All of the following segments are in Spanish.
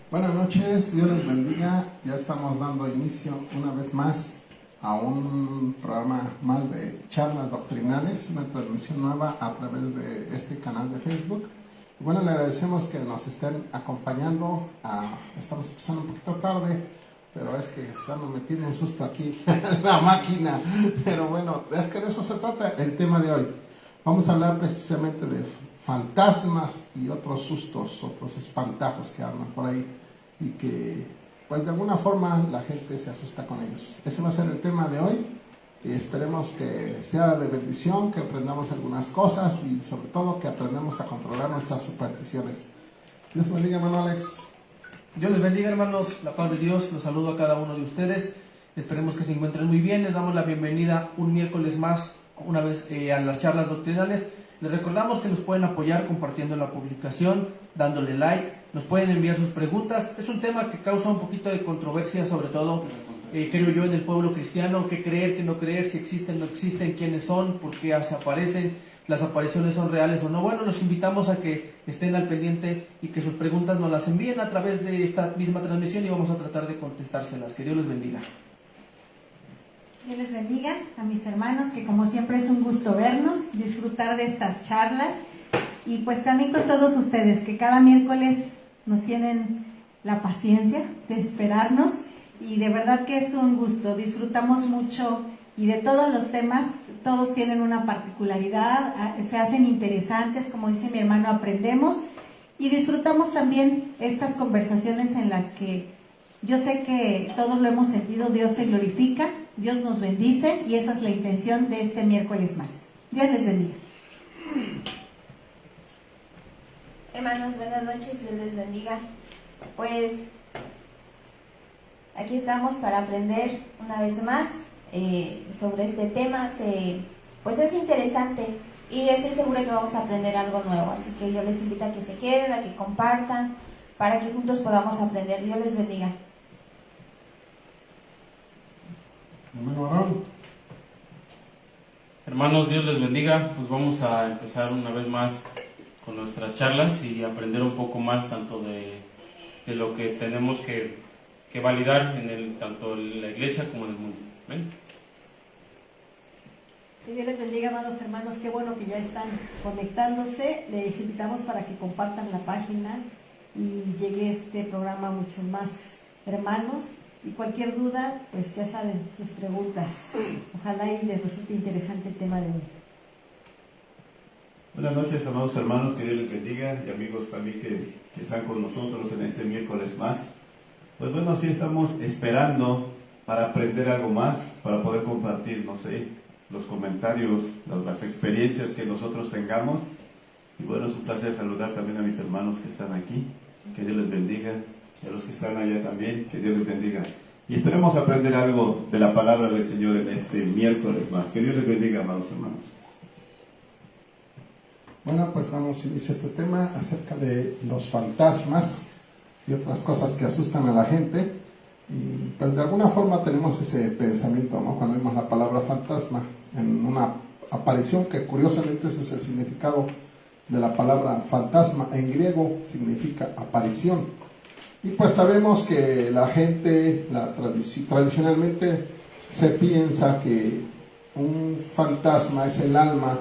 Buenas noches, Dios les bendiga. Ya estamos dando inicio una vez más a un programa más de charlas doctrinales, una transmisión nueva a través de este canal de Facebook. Y bueno, le agradecemos que nos estén acompañando. Estamos empezando un poquito tarde, pero es que estamos metiendo un susto aquí en la máquina. Pero bueno, es que de eso se trata el tema de hoy. Vamos a hablar precisamente de fantasmas y otros sustos, otros espantajos que andan por ahí y que pues de alguna forma la gente se asusta con ellos. Ese va a ser el tema de hoy y esperemos que sea de bendición, que aprendamos algunas cosas y sobre todo que aprendamos a controlar nuestras supersticiones. Dios bendiga, hermano Alex. Dios les bendiga, hermanos, la paz de Dios, los saludo a cada uno de ustedes, esperemos que se encuentren muy bien, les damos la bienvenida un miércoles más, una vez a las charlas doctrinales. Les recordamos que nos pueden apoyar compartiendo la publicación, dándole like, nos pueden enviar sus preguntas. Es un tema que causa un poquito de controversia, sobre todo, creo yo, en el pueblo cristiano, qué creer, qué no creer, si existen, no existen, quiénes son, por qué se aparecen, las apariciones son reales o no. Bueno, los invitamos a que estén al pendiente y que sus preguntas nos las envíen a través de esta misma transmisión y vamos a tratar de contestárselas. Que Dios les bendiga. Dios les bendiga a mis hermanos, que como siempre es un gusto vernos, disfrutar de estas charlas y pues también con todos ustedes que cada miércoles nos tienen la paciencia de esperarnos y de verdad que es un gusto, disfrutamos mucho y de todos los temas, todos tienen una particularidad, se hacen interesantes, como dice mi hermano, aprendemos y disfrutamos también estas conversaciones en las que yo sé que todos lo hemos sentido, Dios se glorifica, Dios nos bendice y esa es la intención de este miércoles más. Dios les bendiga. Hermanos, buenas noches, Dios les bendiga. Pues aquí estamos para aprender una vez más sobre este tema. Pues es interesante y estoy segura que vamos a aprender algo nuevo. Así que yo les invito a que se queden, a que compartan, para que juntos podamos aprender. Dios les bendiga. Hermanos, Dios les bendiga. Pues vamos a empezar una vez más con nuestras charlas y aprender un poco más tanto de lo que tenemos que validar tanto en la iglesia como en el mundo. ¿Ven? Que Dios les bendiga, amados hermanos, qué bueno que ya están conectándose. Les invitamos para que compartan la página y llegue este programa a muchos más hermanos. Y cualquier duda, pues ya saben, sus preguntas. Ojalá y les resulte interesante el tema de hoy. Buenas noches, amados hermanos, que Dios les bendiga y amigos también que están con nosotros en este miércoles más. Pues bueno, sí estamos esperando para aprender algo más, para poder compartir, no sé, los comentarios, las experiencias que nosotros tengamos. Y bueno, es un placer saludar también a mis hermanos que están aquí. Que Dios les bendiga. Y a los que están allá también, que Dios les bendiga. Y esperemos aprender algo de la palabra del Señor en este miércoles más. Que Dios les bendiga, amados hermanos. Bueno, pues damos inicio a este tema acerca de los fantasmas y otras cosas que asustan a la gente. Y pues de alguna forma tenemos ese pensamiento, ¿no? Cuando vemos la palabra fantasma en una aparición, que curiosamente ese es el significado de la palabra fantasma. En griego significa aparición. Y pues sabemos que la gente, tradicionalmente se piensa que un fantasma es el alma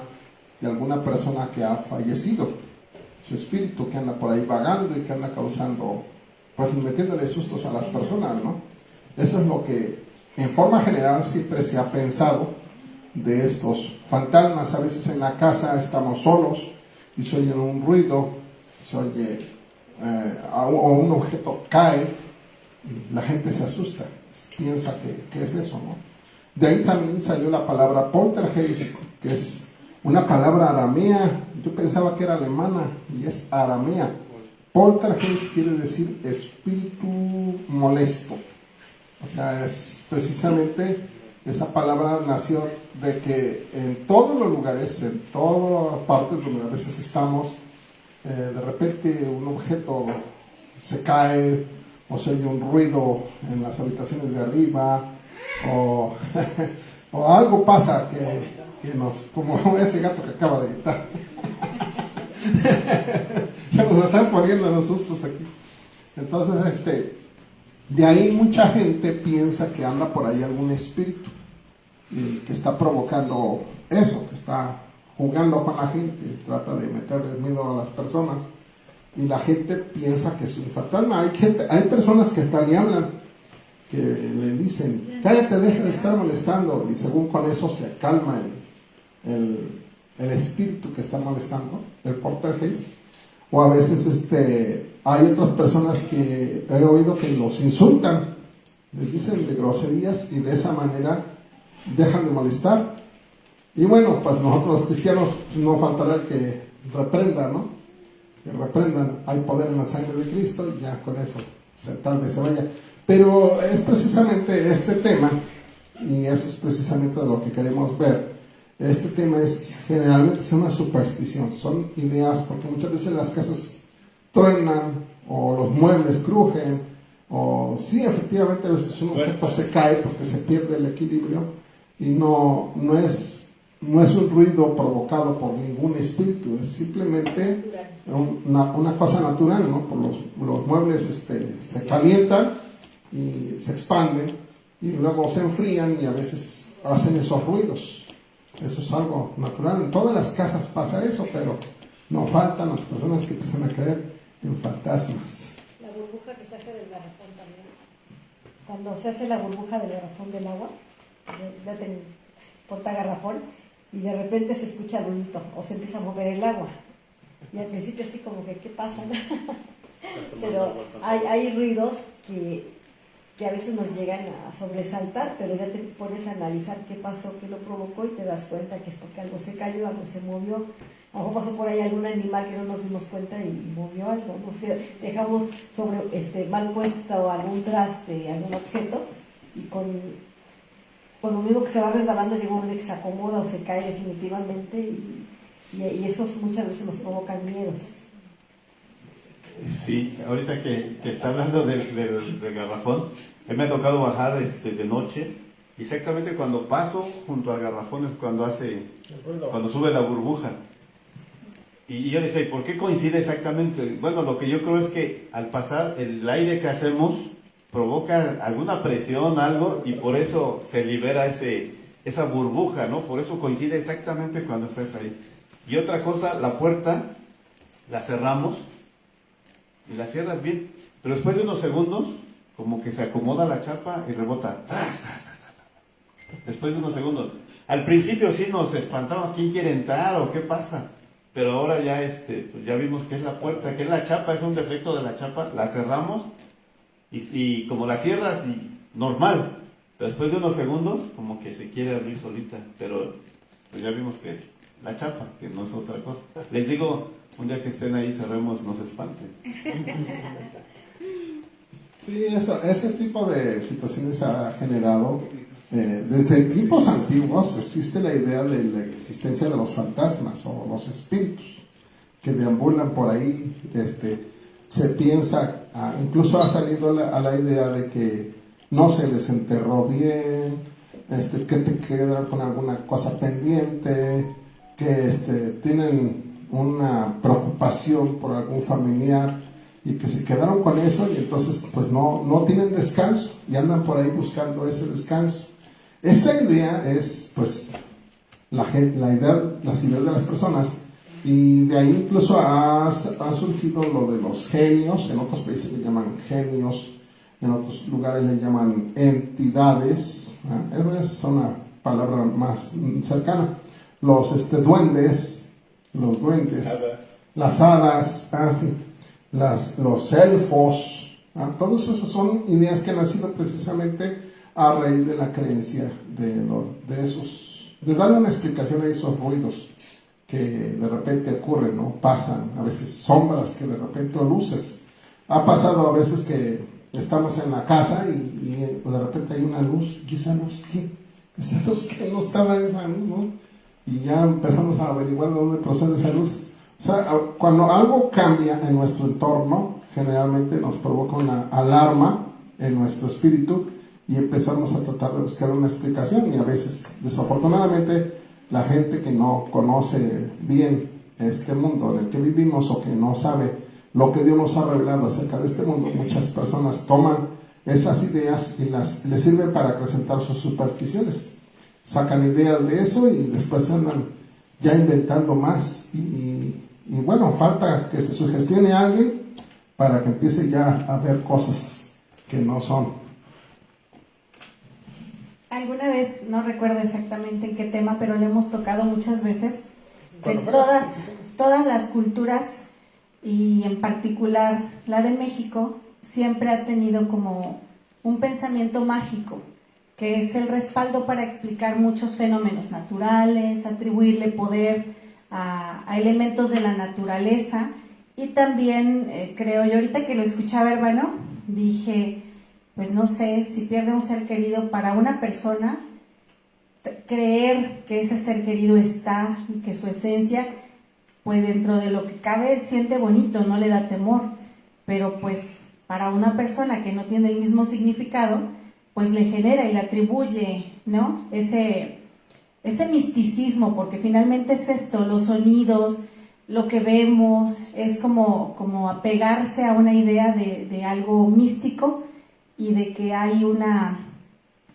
de alguna persona que ha fallecido, su espíritu que anda por ahí vagando y que anda causando, pues metiéndole sustos a las personas, ¿no? Eso es lo que en forma general siempre se ha pensado de estos fantasmas. A veces en la casa estamos solos y se oye un ruido, se oye o un objeto cae y la gente se asusta, piensa que es eso, ¿no? De ahí también salió la palabra poltergeist, que es una palabra aramea. Yo pensaba que era alemana y es aramea. Poltergeist quiere decir espíritu molesto. O sea, es precisamente esa palabra nació de que en todos los lugares, en todas partes donde a veces estamos, de repente un objeto se cae o se oye un ruido en las habitaciones de arriba o, o algo pasa que nos, como ese gato que acaba de gritar, que nos están poniendo los sustos aquí. Entonces, de ahí mucha gente piensa que anda por ahí algún espíritu que está provocando eso, que está jugando con la gente, trata de meterles miedo a las personas, y la gente piensa que es un fantasma. Hay personas que hasta le hablan, que le dicen, cállate, deja de estar molestando, y según con eso se calma el espíritu que está molestando, el poltergeist. O a veces hay otras personas que he oído que los insultan, les dicen de groserías, y de esa manera dejan de molestar. Y bueno, pues nosotros los cristianos no faltará que reprendan, ¿no? Que reprendan, hay poder en la sangre de Cristo, y ya con eso tal vez se vaya. Pero es precisamente este tema, y eso es precisamente de lo que queremos ver. Este tema generalmente es una superstición, son ideas, porque muchas veces las casas truenan, o los muebles crujen, o sí, efectivamente a veces un objeto se cae porque se pierde el equilibrio, y no es un ruido provocado por ningún espíritu, es simplemente una cosa natural, ¿no? Por los muebles se calientan y se expanden, y luego se enfrían, y a veces hacen esos ruidos. Eso es algo natural. En todas las casas pasa eso, pero no faltan las personas que empiezan a creer en fantasmas. La burbuja que se hace del garrafón también. Cuando se hace la burbuja del garrafón del agua, ya te porta garrafón, y de repente se escucha el ruidito, o se empieza a mover el agua. Y al principio así como que, ¿qué pasa? Pero hay ruidos que a veces nos llegan a sobresaltar, pero ya te pones a analizar qué pasó, qué lo provocó, y te das cuenta que es porque algo se cayó, algo se movió, a lo mejor pasó por ahí algún animal que no nos dimos cuenta y movió algo, no sé, dejamos sobre mal puesto algún traste, algún objeto, y con lo mismo que se va resbalando llega un momento que se acomoda o se cae definitivamente, y esos muchas veces nos provocan miedos. Sí, ahorita que está hablando del garrafón, me ha tocado bajar de noche, exactamente cuando paso junto al garrafón es cuando sube la burbuja. Y yo decía, ¿y por qué coincide exactamente? Bueno, lo que yo creo es que al pasar el aire que hacemos provoca alguna presión, algo, y por eso se libera esa burbuja, ¿no? Por eso coincide exactamente cuando estás ahí. Y otra cosa, la puerta la cerramos y la cierras bien, pero después de unos segundos como que se acomoda la chapa y rebota. Después de unos segundos. Al principio sí nos espantaba, ¿quién quiere entrar o qué pasa? Pero ahora ya pues ya vimos que es la puerta, que es la chapa, es un defecto de la chapa, la cerramos y como la cierras normal, pero después de unos segundos como que se quiere abrir solita, pero pues ya vimos que es la chapa, que no es otra cosa. Les digo, un día que estén ahí cerremos, no se espanten. Sí, ese tipo de situaciones ha generado, desde tiempos antiguos existe la idea de la existencia de los fantasmas o los espíritus que deambulan por ahí. Se piensa, incluso ha salido a la idea de que no se les enterró bien, que te quedan con alguna cosa pendiente, que tienen una preocupación por algún familiar y que se quedaron con eso, y entonces pues no tienen descanso y andan por ahí buscando ese descanso. Esa idea es pues las ideas de las personas, y de ahí incluso ha surgido lo de los genios. En otros países le llaman genios, en otros lugares le llaman entidades, es una palabra más cercana. Los duendes, las hadas, los elfos, todos esos son ideas que han nacido precisamente a raíz de la creencia de darle una explicación a esos ruidos que de repente ocurren, ¿no? Pasan, a veces sombras que de repente, o luces. Ha pasado a veces que estamos en la casa y de repente hay una luz, ¿y esa luz qué? Esa luz que no estaba esa luz, ¿no? Y ya empezamos a averiguar de dónde procede esa luz. O sea, cuando algo cambia en nuestro entorno, generalmente nos provoca una alarma en nuestro espíritu y empezamos a tratar de buscar una explicación, y a veces, desafortunadamente, la gente que no conoce bien este mundo en el que vivimos o que no sabe lo que Dios nos ha revelado acerca de este mundo, muchas personas toman esas ideas y les sirven para acrecentar sus supersticiones. Sacan ideas de eso y después andan ya inventando más. Y bueno, falta que se sugestione a alguien para que empiece ya a ver cosas que no son. Alguna vez, no recuerdo exactamente en qué tema, pero lo hemos tocado muchas veces, que Bueno, todas las culturas, y en particular la de México, siempre ha tenido como un pensamiento mágico, que es el respaldo para explicar muchos fenómenos naturales, atribuirle poder a elementos de la naturaleza. Y también creo yo, ahorita que lo escuchaba, hermano, dije, pues no sé, si pierde un ser querido, para una persona, creer que ese ser querido está y que su esencia, pues dentro de lo que cabe, siente bonito, no le da temor. Pero pues para una persona que no tiene el mismo significado, pues le genera y le atribuye, ¿no? Ese misticismo, porque finalmente es esto, los sonidos, lo que vemos, es como apegarse a una idea de algo místico y de que hay una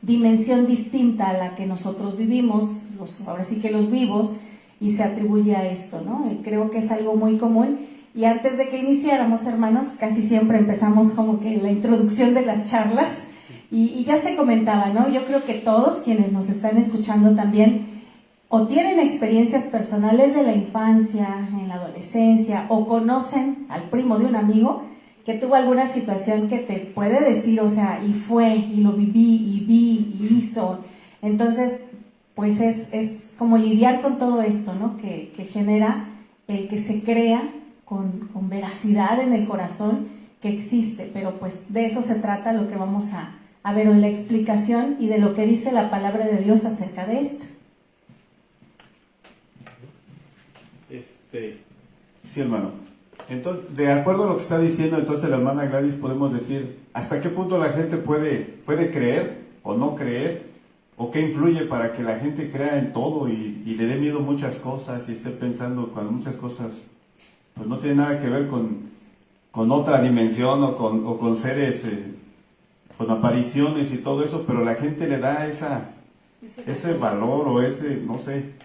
dimensión distinta a la que nosotros vivimos, ahora sí que los vivos, y se atribuye a esto, ¿no? Y creo que es algo muy común. Y antes de que iniciáramos, hermanos, casi siempre empezamos como que la introducción de las charlas, y ya se comentaba, ¿no? Yo creo que todos quienes nos están escuchando también o tienen experiencias personales de la infancia, en la adolescencia, o conocen al primo de un amigo que tuvo alguna situación que te puede decir, o sea, y fue, y lo viví, y vi, y hizo. Entonces, pues es como lidiar con todo esto, ¿no? Que genera el que se crea con veracidad en el corazón que existe, pero pues de eso se trata lo que vamos a ver hoy, la explicación y de lo que dice la palabra de Dios acerca de esto. Sí, hermano. Entonces, de acuerdo a lo que está diciendo entonces la hermana Gladys, podemos decir hasta qué punto la gente puede creer o no creer, o qué influye para que la gente crea en todo y le dé miedo a muchas cosas y esté pensando cuando muchas cosas pues no tienen nada que ver con otra dimensión o con seres, con apariciones y todo eso, pero la gente le da ese valor o ese, no sé.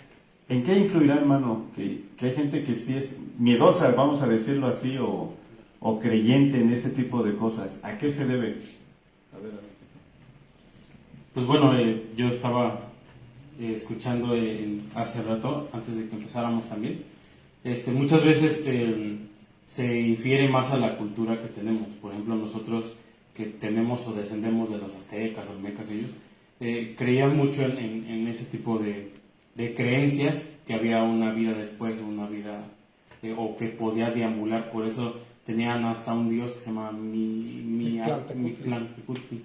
¿En qué influirá, hermano, que hay gente que sí es miedosa, vamos a decirlo así, o creyente en ese tipo de cosas? ¿A qué se debe? A ver. Pues bueno, yo estaba escuchando hace rato, antes de que empezáramos también, muchas veces se infiere más a la cultura que tenemos. Por ejemplo, nosotros que tenemos o descendemos de los aztecas, olmecas, ellos creían mucho en ese tipo de creencias, que había una vida después, una vida o que podías deambular. Por eso tenían hasta un dios que se llama Mictlantecutli,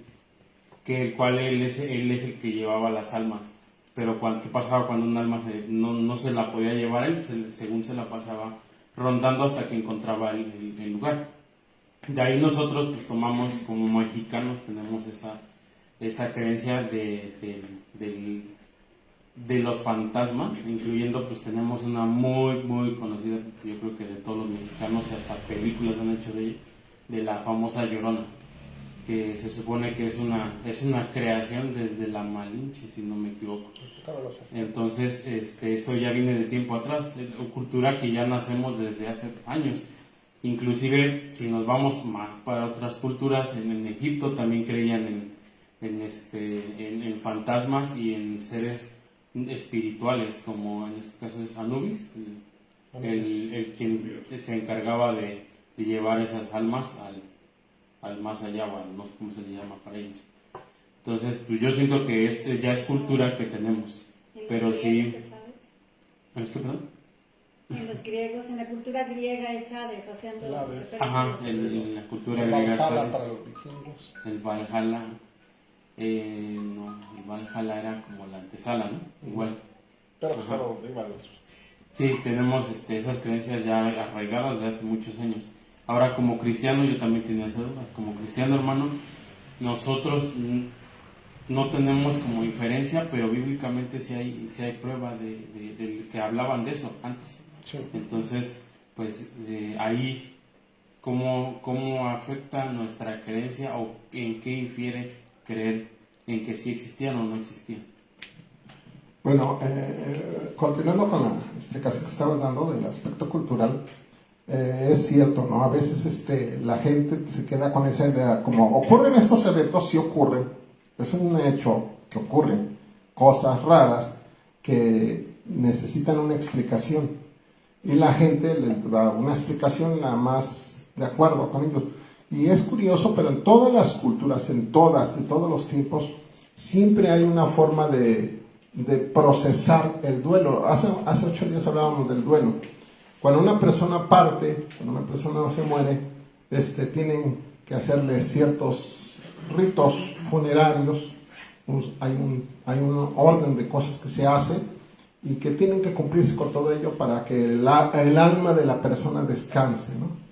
que el cual él es el que llevaba las almas. Pero ¿qué pasaba cuando un alma no se la podía llevar él? Según se la pasaba rondando hasta que encontraba el lugar. De ahí nosotros pues tomamos, como mexicanos, tenemos esa creencia de los fantasmas, incluyendo pues tenemos una muy muy conocida, yo creo que de todos los mexicanos, y hasta películas han hecho de la famosa Llorona, que se supone que es una creación desde la Malinche, si no me equivoco. Entonces eso ya viene de tiempo atrás, cultura que ya nacemos desde hace años. Inclusive si nos vamos más para otras culturas, en Egipto también creían en fantasmas y en seres espirituales, como en este caso es Anubis, el quien se encargaba de llevar esas almas al más allá, o no sé cómo se le llama para ellos. Entonces, pues yo siento que ya es cultura que tenemos, pero sí. ¿Es que, perdón? En los griegos, en la cultura griega es Hades, haciendo Ajá, en la cultura griega es Hades. Para los vikingos. El Valhalla. No, el Valhalla era como la antesala, ¿no? Igual. Pero pues solo dígalos. Sí, tenemos esas creencias ya arraigadas de hace muchos años. Ahora, como cristiano, yo también tenía esa duda. Como cristiano, hermano, nosotros no tenemos como inferencia, pero bíblicamente sí hay prueba de que hablaban de eso antes. Sí. Entonces, pues ahí ¿Cómo afecta nuestra creencia o en qué infiere creer en que sí existían o no existían? Bueno, continuando con la explicación que estabas dando del aspecto cultural, es cierto, ¿no? A veces la gente se queda con esa idea, como ocurren estos eventos, sí ocurren, es un hecho que ocurren cosas raras que necesitan una explicación y la gente les da una explicación nada más de acuerdo con ellos. Y es curioso, pero en todas las culturas, de todos los tiempos, siempre hay una forma de procesar el duelo. Hace 8 días hablábamos del duelo. Cuando una persona parte, cuando una persona se muere, tienen que hacerle ciertos ritos funerarios. Hay un orden de cosas que se hace y que tienen que cumplirse con todo ello para que el alma de la persona descanse, ¿no?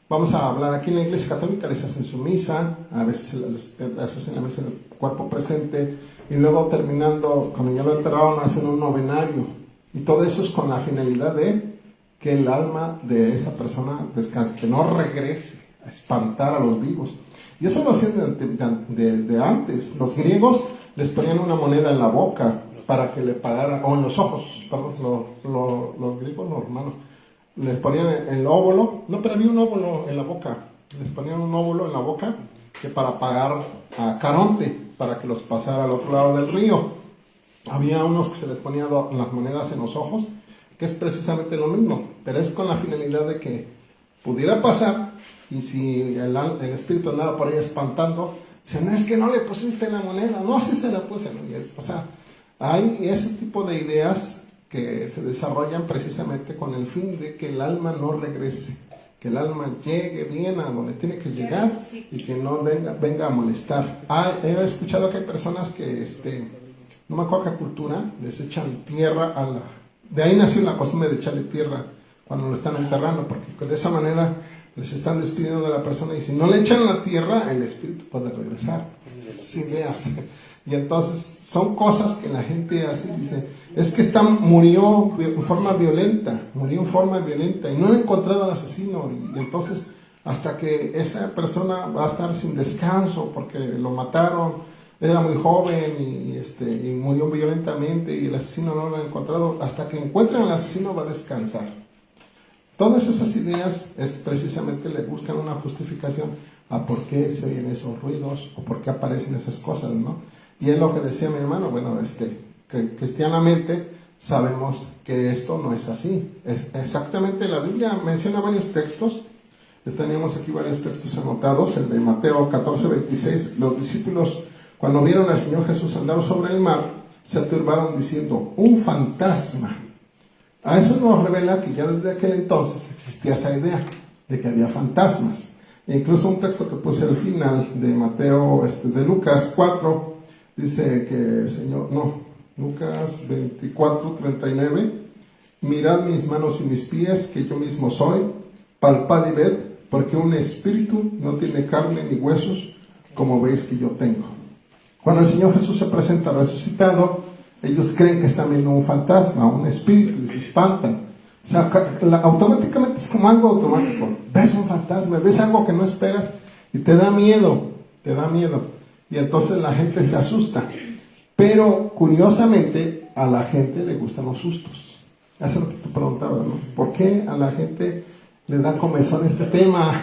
Vamos a hablar aquí en la Iglesia Católica, les hacen su misa, a veces les hacen la misa del cuerpo presente, y luego terminando, cuando ya lo enterraron, hacen un novenario. Y todo eso es con la finalidad de que el alma de esa persona descanse, que no regrese a espantar a los vivos. Y eso lo hacían de antes. Los griegos les ponían una moneda en la boca para que le pagaran, o en los ojos, perdón, los griegos, los romanos, les ponían el óvulo, no, pero había un óvulo en la boca, les ponían un óvulo en la boca que para pagar a Caronte, para que los pasara al otro lado del río. Había unos que se les ponían las monedas en los ojos, que es precisamente lo mismo, pero es con la finalidad de que pudiera pasar, y si el espíritu andaba por ahí espantando, dicen, es que no le pusiste la moneda, no, sí se la puse, ¿no? O sea, hay ese tipo de ideas que se desarrollan precisamente con el fin de que el alma no regrese, que el alma llegue bien a donde tiene que llegar y que no venga a molestar. He escuchado que hay personas que, no me acuerdo qué cultura, les echan tierra de ahí nació la costumbre de echarle tierra cuando lo están enterrando, porque de esa manera les están despidiendo de la persona y si no le echan la tierra, el espíritu puede regresar. Esas ideas. Y entonces son cosas que la gente así dice, es que murió en forma violenta y no han encontrado al asesino, y entonces hasta que esa persona va a estar sin descanso porque lo mataron, era muy joven y murió violentamente y el asesino no lo ha encontrado, hasta que encuentren al asesino va a descansar. Todas esas ideas es precisamente le buscan una justificación a por qué se oyen esos ruidos o por qué aparecen esas cosas, ¿no? Y es lo que decía mi hermano, bueno, que cristianamente sabemos que esto no es así. Exactamente, la Biblia menciona varios textos, teníamos aquí varios textos anotados, el de Mateo 14:26, los discípulos cuando vieron al Señor Jesús andar sobre el mar, se turbaron diciendo, un fantasma. A eso nos revela que ya desde aquel entonces existía esa idea de que había fantasmas. E incluso un texto que puse al final de Mateo, de Lucas 4, dice que Lucas 24:39, mirad mis manos y mis pies, que yo mismo soy, palpad y ved, porque un espíritu no tiene carne ni huesos, como veis que yo tengo. Cuando el Señor Jesús se presenta resucitado, ellos creen que están viendo un fantasma, un espíritu, y se espantan. O sea, automáticamente es como algo automático. Ves un fantasma, ves algo que no esperas y te da miedo. Y entonces la gente se asusta. Pero curiosamente a la gente le gustan los sustos. Hace lo que tú preguntabas, ¿no? ¿Por qué a la gente le da comezón este tema?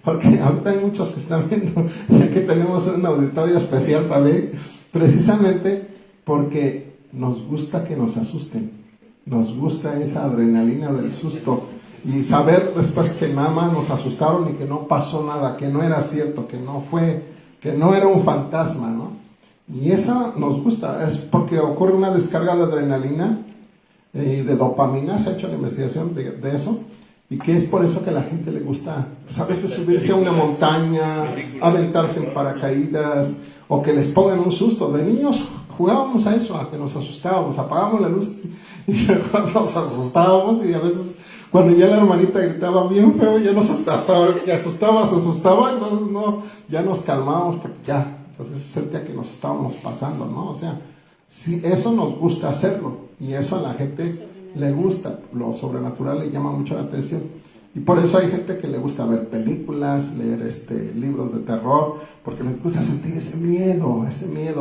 Porque ahorita hay muchos que están viendo, ya que tenemos un auditorio especial también, precisamente porque nos gusta que nos asusten. Nos gusta esa adrenalina del susto y saber después que nada más nos asustaron y que no pasó nada, que no era cierto, que no era un fantasma, ¿no? Y esa nos gusta, es porque ocurre una descarga de adrenalina y de dopamina, se ha hecho la investigación de eso, y que es por eso que a la gente le gusta, pues a veces subirse a una montaña, aventarse en paracaídas, o que les pongan un susto. De niños jugábamos a eso, a que nos asustábamos, apagábamos la luz y nos asustábamos, y a veces cuando ya la hermanita gritaba bien feo, ya nos asustaba, y ya nos calmábamos porque ya, entonces se sentía que nos estábamos pasando, ¿no? O sea, sí, eso nos gusta hacerlo, y eso a la gente le gusta, lo sobrenatural le llama mucho la atención. Y por eso hay gente que le gusta ver películas, leer libros de terror, porque les gusta sentir ese miedo,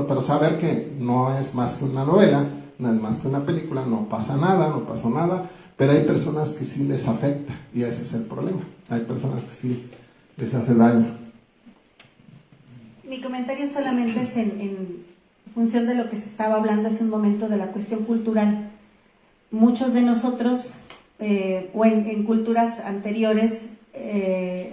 pero saber que no es más que una novela, no es más que una película, no pasa nada, no pasó nada, pero hay personas que sí les afecta, y ese es el problema. Hay personas que sí les hace daño. Mi comentario solamente es en función de lo que se estaba hablando hace un momento de la cuestión cultural. Muchos de nosotros, o en culturas anteriores,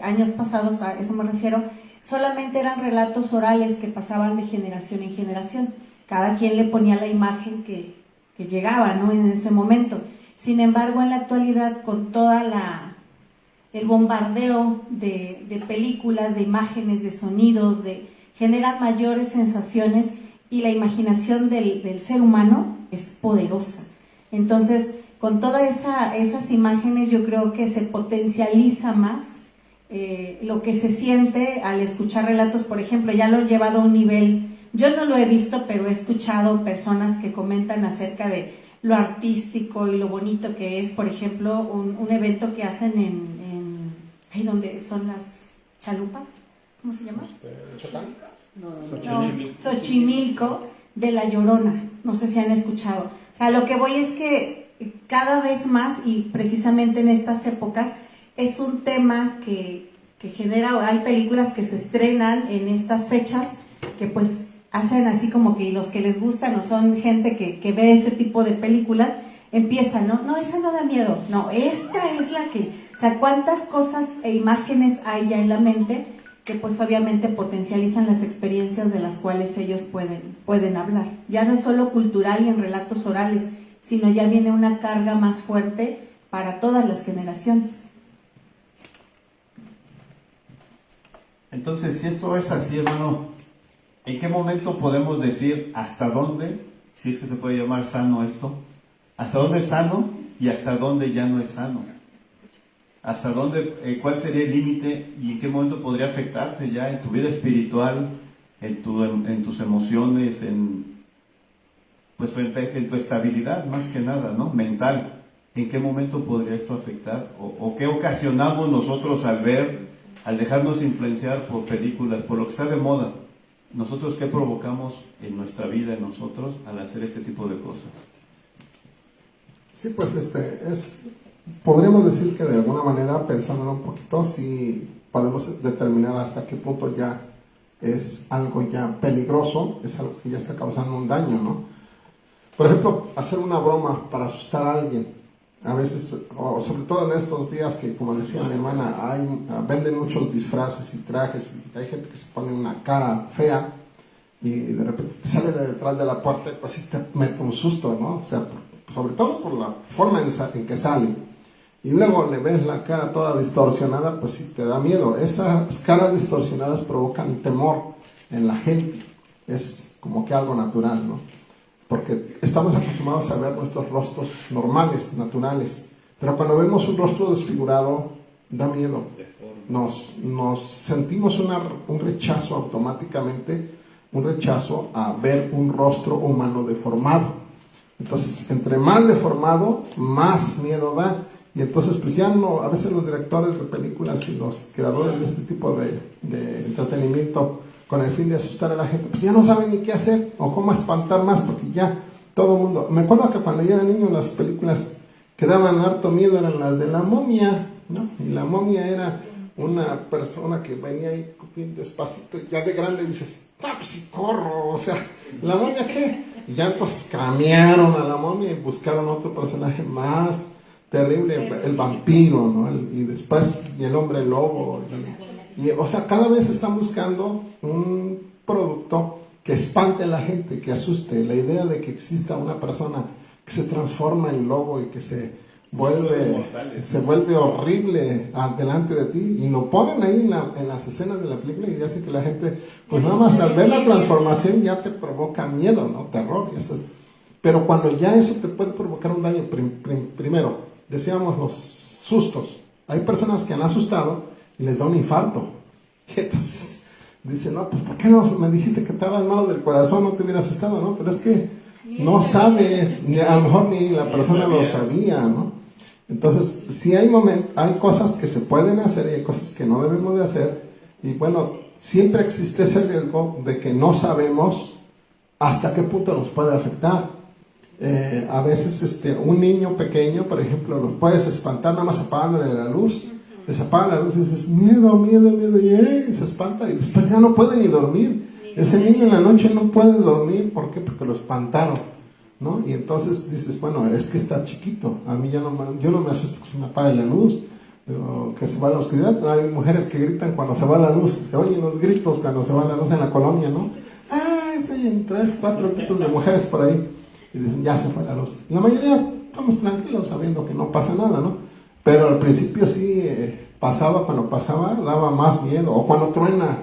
años pasados, a eso me refiero, solamente eran relatos orales que pasaban de generación en generación. Cada quien le ponía la imagen que llegaba, ¿no?, en ese momento. Sin embargo, en la actualidad, con toda el bombardeo de películas, de imágenes, de sonidos, generan mayores sensaciones, y la imaginación del ser humano es poderosa. Entonces, con todas esas imágenes, yo creo que se potencializa más lo que se siente al escuchar relatos. Por ejemplo, ya lo he llevado a un nivel, yo no lo he visto, pero he escuchado personas que comentan acerca de lo artístico y lo bonito que es, por ejemplo, un evento que hacen ahí donde son las chalupas, ¿cómo se llama? Xochimilco, de La Llorona. No sé si han escuchado. O sea, lo que voy es que cada vez más, y precisamente en estas épocas, es un tema que genera, hay películas que se estrenan en estas fechas que pues hacen así como que los que les gustan o son gente que ve este tipo de películas, empiezan, no, esa no da miedo, no, esta es la que, o sea, cuántas cosas e imágenes hay ya en la mente que pues obviamente potencializan las experiencias de las cuales ellos pueden hablar. Ya no es solo cultural y en relatos orales, sino ya viene una carga más fuerte para todas las generaciones. Entonces, si esto es así, hermano, ¿en qué momento podemos decir hasta dónde, si es que se puede llamar sano esto, hasta dónde es sano y hasta dónde ya no es sano? ¿Hasta dónde, cuál sería el límite y en qué momento podría afectarte ya en tu vida espiritual, en tus emociones, en tu estabilidad más que nada, ¿no?, mental? ¿En qué momento podría esto afectar? ¿O qué ocasionamos nosotros al ver, al dejarnos influenciar por películas, por lo que está de moda? ¿Nosotros qué provocamos en nuestra vida, en nosotros, al hacer este tipo de cosas? Sí, pues podríamos decir que de alguna manera, pensándolo un poquito, sí podemos determinar hasta qué punto ya es algo ya peligroso, es algo que ya está causando un daño, ¿no? Por ejemplo, hacer una broma para asustar a alguien, a veces, o sobre todo en estos días que, como decía mi hermana, venden muchos disfraces y trajes, y hay gente que se pone una cara fea y de repente te sale de detrás de la puerta y pues sí te mete un susto, ¿no? O sea, sobre todo por la forma en que sale. Y luego le ves la cara toda distorsionada, pues sí te da miedo. Esas caras distorsionadas provocan temor en la gente. Es como que algo natural, ¿no? Porque estamos acostumbrados a ver nuestros rostros normales, naturales. Pero cuando vemos un rostro desfigurado, da miedo. Nos sentimos un rechazo automáticamente, un rechazo a ver un rostro humano deformado. Entonces, entre más deformado, más miedo da. Y entonces, pues ya no, a veces los directores de películas y los creadores de este tipo de entretenimiento, con el fin de asustar a la gente, pues ya no saben ni qué hacer o cómo espantar más, porque ya todo el mundo... Me acuerdo que cuando yo era niño las películas que daban harto miedo eran las de La Momia, ¿no? Y La Momia era una persona que venía ahí bien despacito, ya de grande dices, pues si corro, o sea, ¿La Momia qué? Y ya entonces cambiaron a La Momia y buscaron otro personaje más terrible, el vampiro, ¿no? Y después el hombre lobo. O sea, cada vez están buscando un producto que espante a la gente, que asuste. La idea de que exista una persona que se transforma en lobo y que se vuelve horrible delante de ti, y lo ponen ahí en las escenas de la película y hace que la gente, pues nada más al ver la transformación ya te provoca miedo, ¿no? Terror. Y eso. Pero cuando ya eso te puede provocar un daño, primero, decíamos los sustos. Hay personas que han asustado y les da un infarto. Y entonces dicen, no, pues ¿por qué no me dijiste que estabas malo del corazón? No te hubiera asustado, ¿no? Pero es que no sabes, a lo mejor ni la persona lo sabía, ¿no? Entonces, sí hay cosas que se pueden hacer y hay cosas que no debemos de hacer. Y bueno, siempre existe ese riesgo de que no sabemos hasta qué punto nos puede afectar. A veces un niño pequeño, por ejemplo, los puedes espantar nada más apagándole la luz. Les apagan la luz y dices, miedo, miedo, miedo, y se espanta y después ya no puede ni dormir. Ese niño en la noche no puede dormir, ¿por qué? Porque lo espantaron, ¿no? Y entonces dices, bueno, es que está chiquito, a mí yo no me asusto que se me apague la luz, o que se va la oscuridad. Hay mujeres que gritan cuando se va la luz, se oyen los gritos cuando se va la luz en la colonia, ¿no? Se oyen 3, 4 gritos de mujeres por ahí, y dicen, ya se fue la luz. La mayoría estamos tranquilos sabiendo que no pasa nada, ¿no? Pero al principio sí cuando pasaba daba más miedo, o cuando truena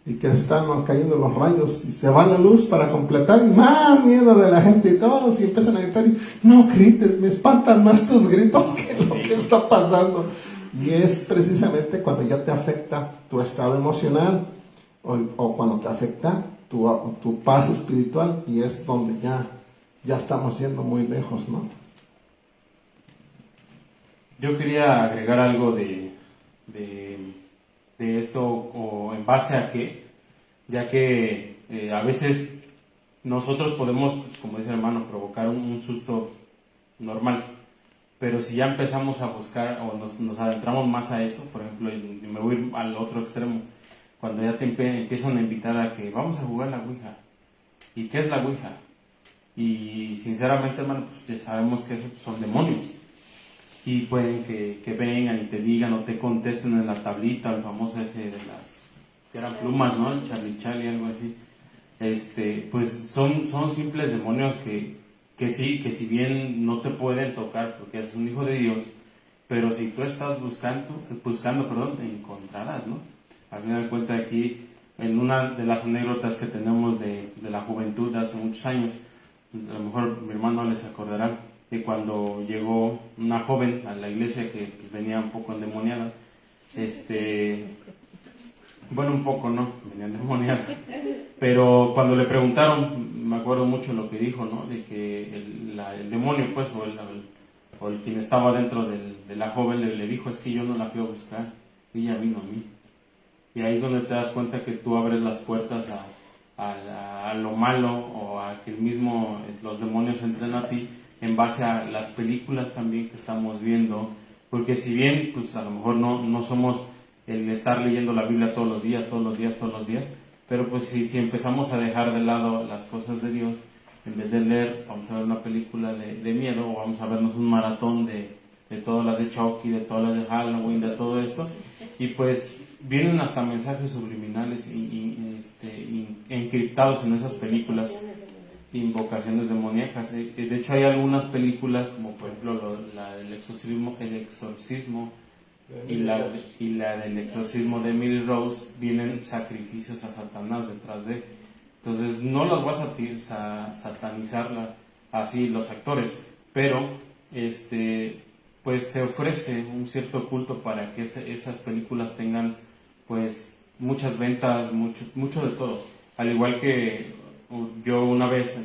y que están cayendo los rayos y se va la luz para completar, y más miedo de la gente y todos y empiezan a gritar y no grites, me espantan más tus gritos que lo que está pasando. Y es precisamente cuando ya te afecta tu estado emocional o cuando te afecta tu paz espiritual, y es donde ya estamos yendo muy lejos, ¿no? Yo quería agregar algo de esto, o en base a que, ya que a veces nosotros podemos, como dice el hermano, provocar un susto normal, pero si ya empezamos a buscar o nos adentramos más a eso, por ejemplo, y me voy al otro extremo, cuando ya te empiezan a invitar a que vamos a jugar la Ouija. ¿Y qué es la Ouija? Y sinceramente, hermano, pues ya sabemos que esos son demonios. Y pueden que vengan y te digan o te contesten en la tablita, el famoso ese de las que eran plumas, ¿no? El Charlie, algo así. Pues son simples demonios que si bien no te pueden tocar porque eres un hijo de Dios, pero si tú estás buscando, te encontrarás, ¿no? Al final de cuentas, aquí, en una de las anécdotas que tenemos de la juventud de hace muchos años, a lo mejor mi hermano les acordará, que cuando llegó una joven a la iglesia que pues, venía un poco endemoniada, bueno, un poco no, venía endemoniada, pero cuando le preguntaron, me acuerdo mucho lo que dijo, ¿no? De que el demonio, pues, o el quien estaba dentro de la joven le dijo, es que yo no la fui a buscar, ella vino a mí. Y ahí es donde te das cuenta que tú abres las puertas a lo malo, o a que los demonios entren a ti, en base a las películas también que estamos viendo, porque si bien pues a lo mejor no somos el estar leyendo la Biblia todos los días, pero pues si empezamos a dejar de lado las cosas de Dios, en vez de leer, vamos a ver una película de miedo, o vamos a vernos un maratón de todas las de Chucky, de todas las de Halloween, de todo esto, y pues vienen hasta mensajes subliminales encriptados en esas películas, invocaciones demoníacas. De hecho hay algunas películas, como por ejemplo la del exorcismo y la del exorcismo de Emily Rose, vienen sacrificios a Satanás detrás de. Entonces no las vas a satanizar así los actores, pero pues se ofrece un cierto culto para que esas películas tengan pues muchas ventas, mucho de todo. Al igual que yo una vez,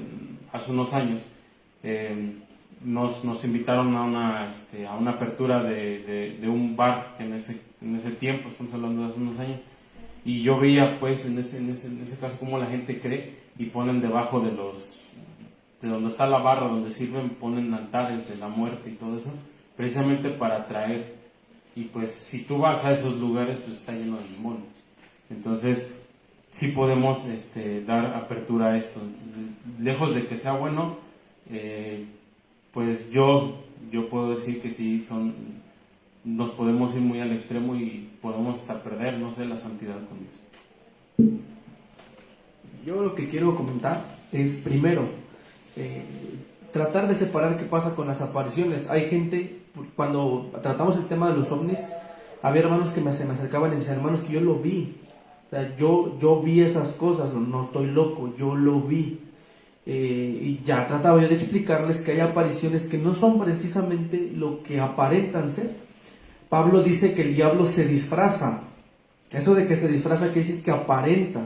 hace unos años, nos invitaron a una apertura de un bar en ese tiempo, estamos hablando de hace unos años, y yo veía pues en ese caso cómo la gente cree y ponen debajo de donde está la barra donde sirven, ponen altares de la muerte y todo eso, precisamente para atraer. Y pues si tú vas a esos lugares, pues está lleno de demonios. Entonces sí podemos dar apertura a esto. Lejos de que sea bueno, pues yo puedo decir que sí, nos podemos ir muy al extremo y podemos hasta perder, no sé, la santidad con Dios. Yo lo que quiero comentar es, primero, tratar de separar qué pasa con las apariciones. Hay gente, cuando tratamos el tema de los ovnis, había hermanos que se me acercaban y me decían, hermanos, que yo lo vi. O sea, yo vi esas cosas, no estoy loco, yo lo vi. Y ya trataba yo de explicarles que hay apariciones que no son precisamente lo que aparentan ser. Pablo dice que el diablo se disfraza. Eso de que se disfraza quiere decir que aparenta.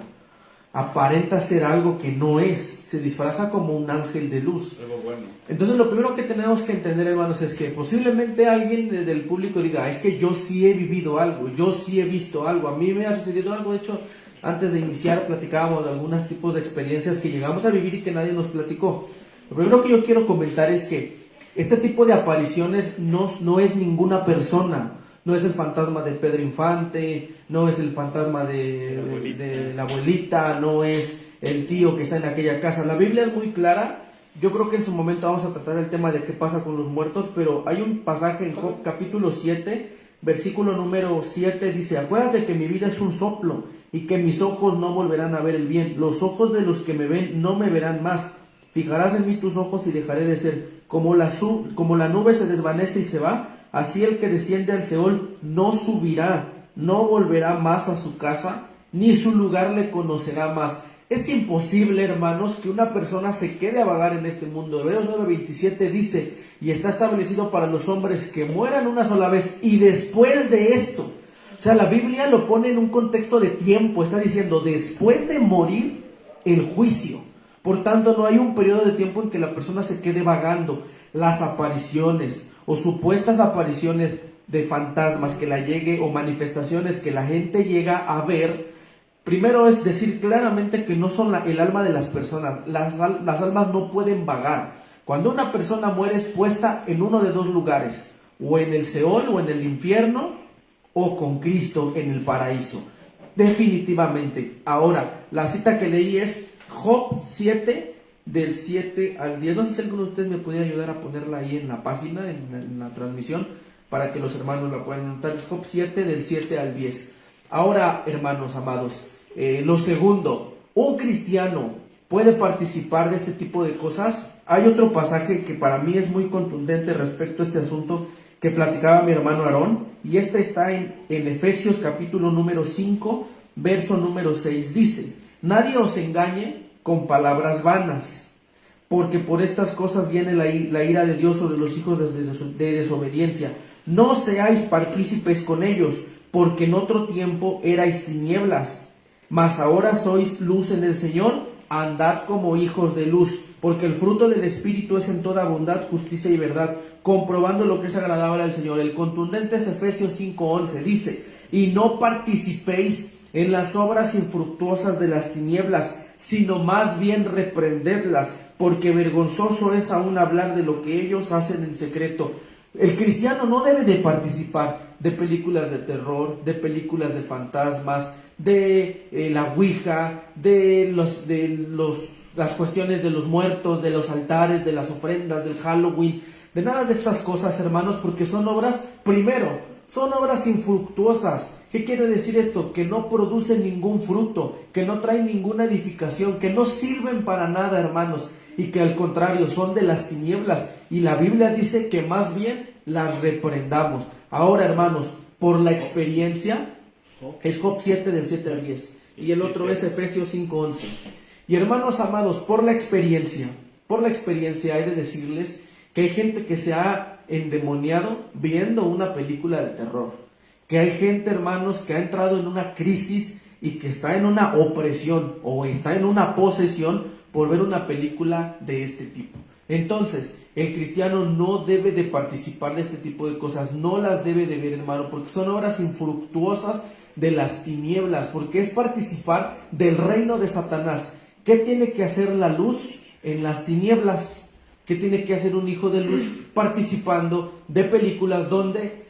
aparenta ser algo que no es, se disfraza como un ángel de luz. Algo bueno. Entonces lo primero que tenemos que entender, hermanos, es que posiblemente alguien del público diga, es que yo sí he vivido algo, yo sí he visto algo, a mí me ha sucedido algo. De hecho, antes de iniciar platicábamos de algunos tipos de experiencias que llegamos a vivir y que nadie nos platicó. Lo primero que yo quiero comentar es que este tipo de apariciones no es ninguna persona. No es el fantasma de Pedro Infante, no es el fantasma de la abuelita, no es el tío que está en aquella casa. La Biblia es muy clara. Yo creo que en su momento vamos a tratar el tema de qué pasa con los muertos, pero hay un pasaje en Job capítulo 7, versículo número 7, dice: acuérdate que mi vida es un soplo y que mis ojos no volverán a ver el bien. Los ojos de los que me ven no me verán más. Fijarás en mí tus ojos y dejaré de ser. Como la nube se desvanece y se va, así el que desciende al Seol no subirá, no volverá más a su casa, ni su lugar le conocerá más. Es imposible, hermanos, que una persona se quede a vagar en este mundo. Hebreos 9:27 dice: y está establecido para los hombres que mueran una sola vez, y después de esto. O sea, la Biblia lo pone en un contexto de tiempo. Está diciendo, después de morir, el juicio. Por tanto, no hay un periodo de tiempo en que la persona se quede vagando. Las apariciones o supuestas apariciones de fantasmas que la llegue, o manifestaciones que la gente llega a ver, primero es decir claramente que no son el alma de las personas. Las almas no pueden vagar. Cuando una persona muere es puesta en uno de dos lugares, o en el Seol o en el infierno, o con Cristo en el paraíso, definitivamente. Ahora, la cita que leí es Job 7, del 7 al 10. No sé si alguno de ustedes me pudiera ayudar a ponerla ahí en la página, en la transmisión, para que los hermanos la puedan notar. Job 7, del 7 al 10. Ahora, hermanos amados, lo segundo, ¿un cristiano puede participar de este tipo de cosas? Hay otro pasaje que para mí es muy contundente respecto a este asunto, que platicaba mi hermano Aarón, y este está en Efesios capítulo número 5, verso número 6. Dice: nadie os engañe con palabras vanas, porque por estas cosas viene la ira de Dios sobre los hijos de desobediencia. No seáis partícipes con ellos, porque en otro tiempo erais tinieblas, mas ahora sois luz en el Señor. Andad como hijos de luz, porque el fruto del Espíritu es en toda bondad, justicia y verdad, comprobando lo que es agradable al Señor. El contundente es Efesios 5:11, dice: y no participéis en las obras infructuosas de las tinieblas, sino más bien reprendedlas, porque vergonzoso es aún hablar de lo que ellos hacen en secreto. El cristiano no debe de participar de películas de terror, de películas de fantasmas, de la Ouija, de las cuestiones de los muertos, de los altares, de las ofrendas, del Halloween, de nada de estas cosas, hermanos, porque son obras, primero, son obras infructuosas. ¿Qué quiere decir esto? Que no producen ningún fruto, que no traen ninguna edificación, que no sirven para nada, hermanos, y que al contrario son de las tinieblas, y la Biblia dice que más bien las reprendamos. Ahora, hermanos, por la experiencia, es Job 7 del 7 al 10, y el otro es Efesios 5:11. Y hermanos amados, por la experiencia hay de decirles que hay gente que se ha endemoniado viendo una película de terror, que hay gente, hermanos, que ha entrado en una crisis y que está en una opresión o está en una posesión por ver una película de este tipo. Entonces, el cristiano no debe de participar de este tipo de cosas, no las debe de ver, hermano, porque son obras infructuosas de las tinieblas, porque es participar del reino de Satanás. ¿Qué tiene que hacer la luz en las tinieblas? ¿Qué tiene que hacer un hijo de luz participando de películas donde...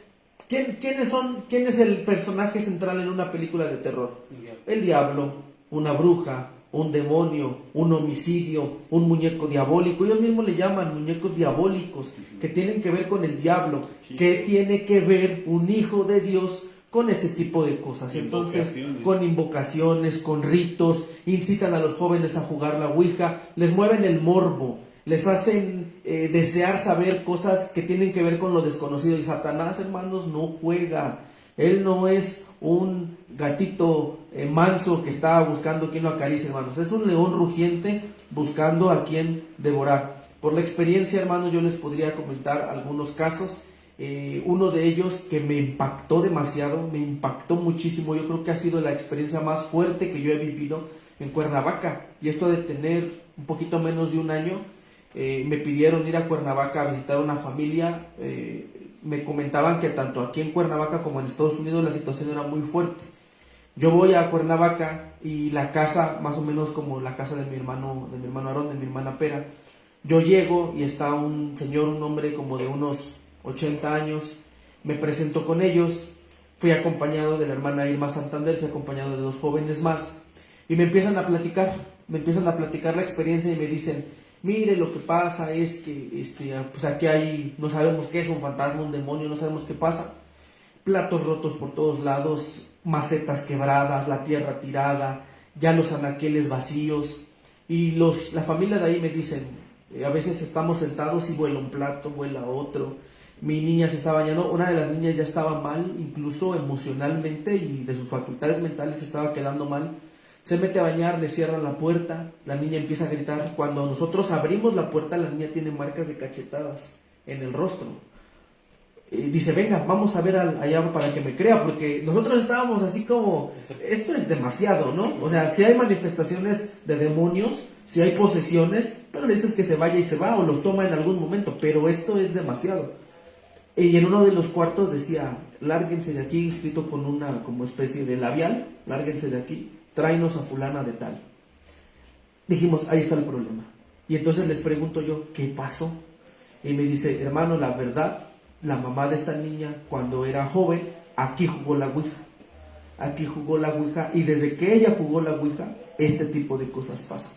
¿Quién es el personaje central en una película de terror? El diablo, una bruja, un demonio, un homicidio, un muñeco diabólico. Ellos mismos le llaman muñecos diabólicos, que tienen que ver con el diablo. ¿Qué tiene que ver un hijo de Dios con ese tipo de cosas? Entonces, con invocaciones, con ritos, incitan a los jóvenes a jugar la Ouija, les mueven el morbo, les hacen desear saber cosas que tienen que ver con lo desconocido. Y Satanás, hermanos, no juega. Él no es un gatito manso que está buscando quien lo acaricie, hermanos. Es un león rugiente buscando a quien devorar. Por la experiencia, hermanos, yo les podría comentar algunos casos. Uno de ellos que me impactó demasiado, me impactó muchísimo. Yo creo que ha sido la experiencia más fuerte que yo he vivido en Cuernavaca. Y esto de tener un poquito menos de un año, me pidieron ir a Cuernavaca a visitar una familia. Me comentaban que tanto aquí en Cuernavaca como en Estados Unidos la situación era muy fuerte. Yo voy a Cuernavaca y la casa, más o menos como la casa de mi hermano Aarón, de mi hermana Pera, yo llego y está un señor, un hombre como de unos 80 años, me presento con ellos, fui acompañado de la hermana Irma Santander, fui acompañado de 2 jóvenes más, y me empiezan a platicar la experiencia y me dicen, mire, lo que pasa es que pues aquí hay, no sabemos qué es, un fantasma, un demonio, no sabemos qué pasa, platos rotos por todos lados, macetas quebradas, la tierra tirada, ya los anaqueles vacíos, y la familia de ahí me dicen, a veces estamos sentados y vuela un plato, vuela otro, mi niña se está bañando, una de las niñas ya estaba mal, incluso emocionalmente y de sus facultades mentales se estaba quedando mal, se mete a bañar, le cierran la puerta, la niña empieza a gritar, cuando nosotros abrimos la puerta la niña tiene marcas de cachetadas en el rostro. Dice, venga, vamos a ver allá para que me crea, porque nosotros estábamos así como, esto es demasiado, ¿no? O sea, si hay manifestaciones de demonios, si hay posesiones, pero le dices que se vaya y se va, o los toma en algún momento, pero esto es demasiado. Y en uno de los cuartos decía, lárguense de aquí, escrito con una como especie de labial, lárguense de aquí, tráenos a fulana de tal. Dijimos, ahí está el problema. Y entonces les pregunto yo, ¿qué pasó? Y me dice, hermano, la verdad, la mamá de esta niña, cuando era joven, aquí jugó la ouija, y desde que ella jugó la ouija, este tipo de cosas pasan.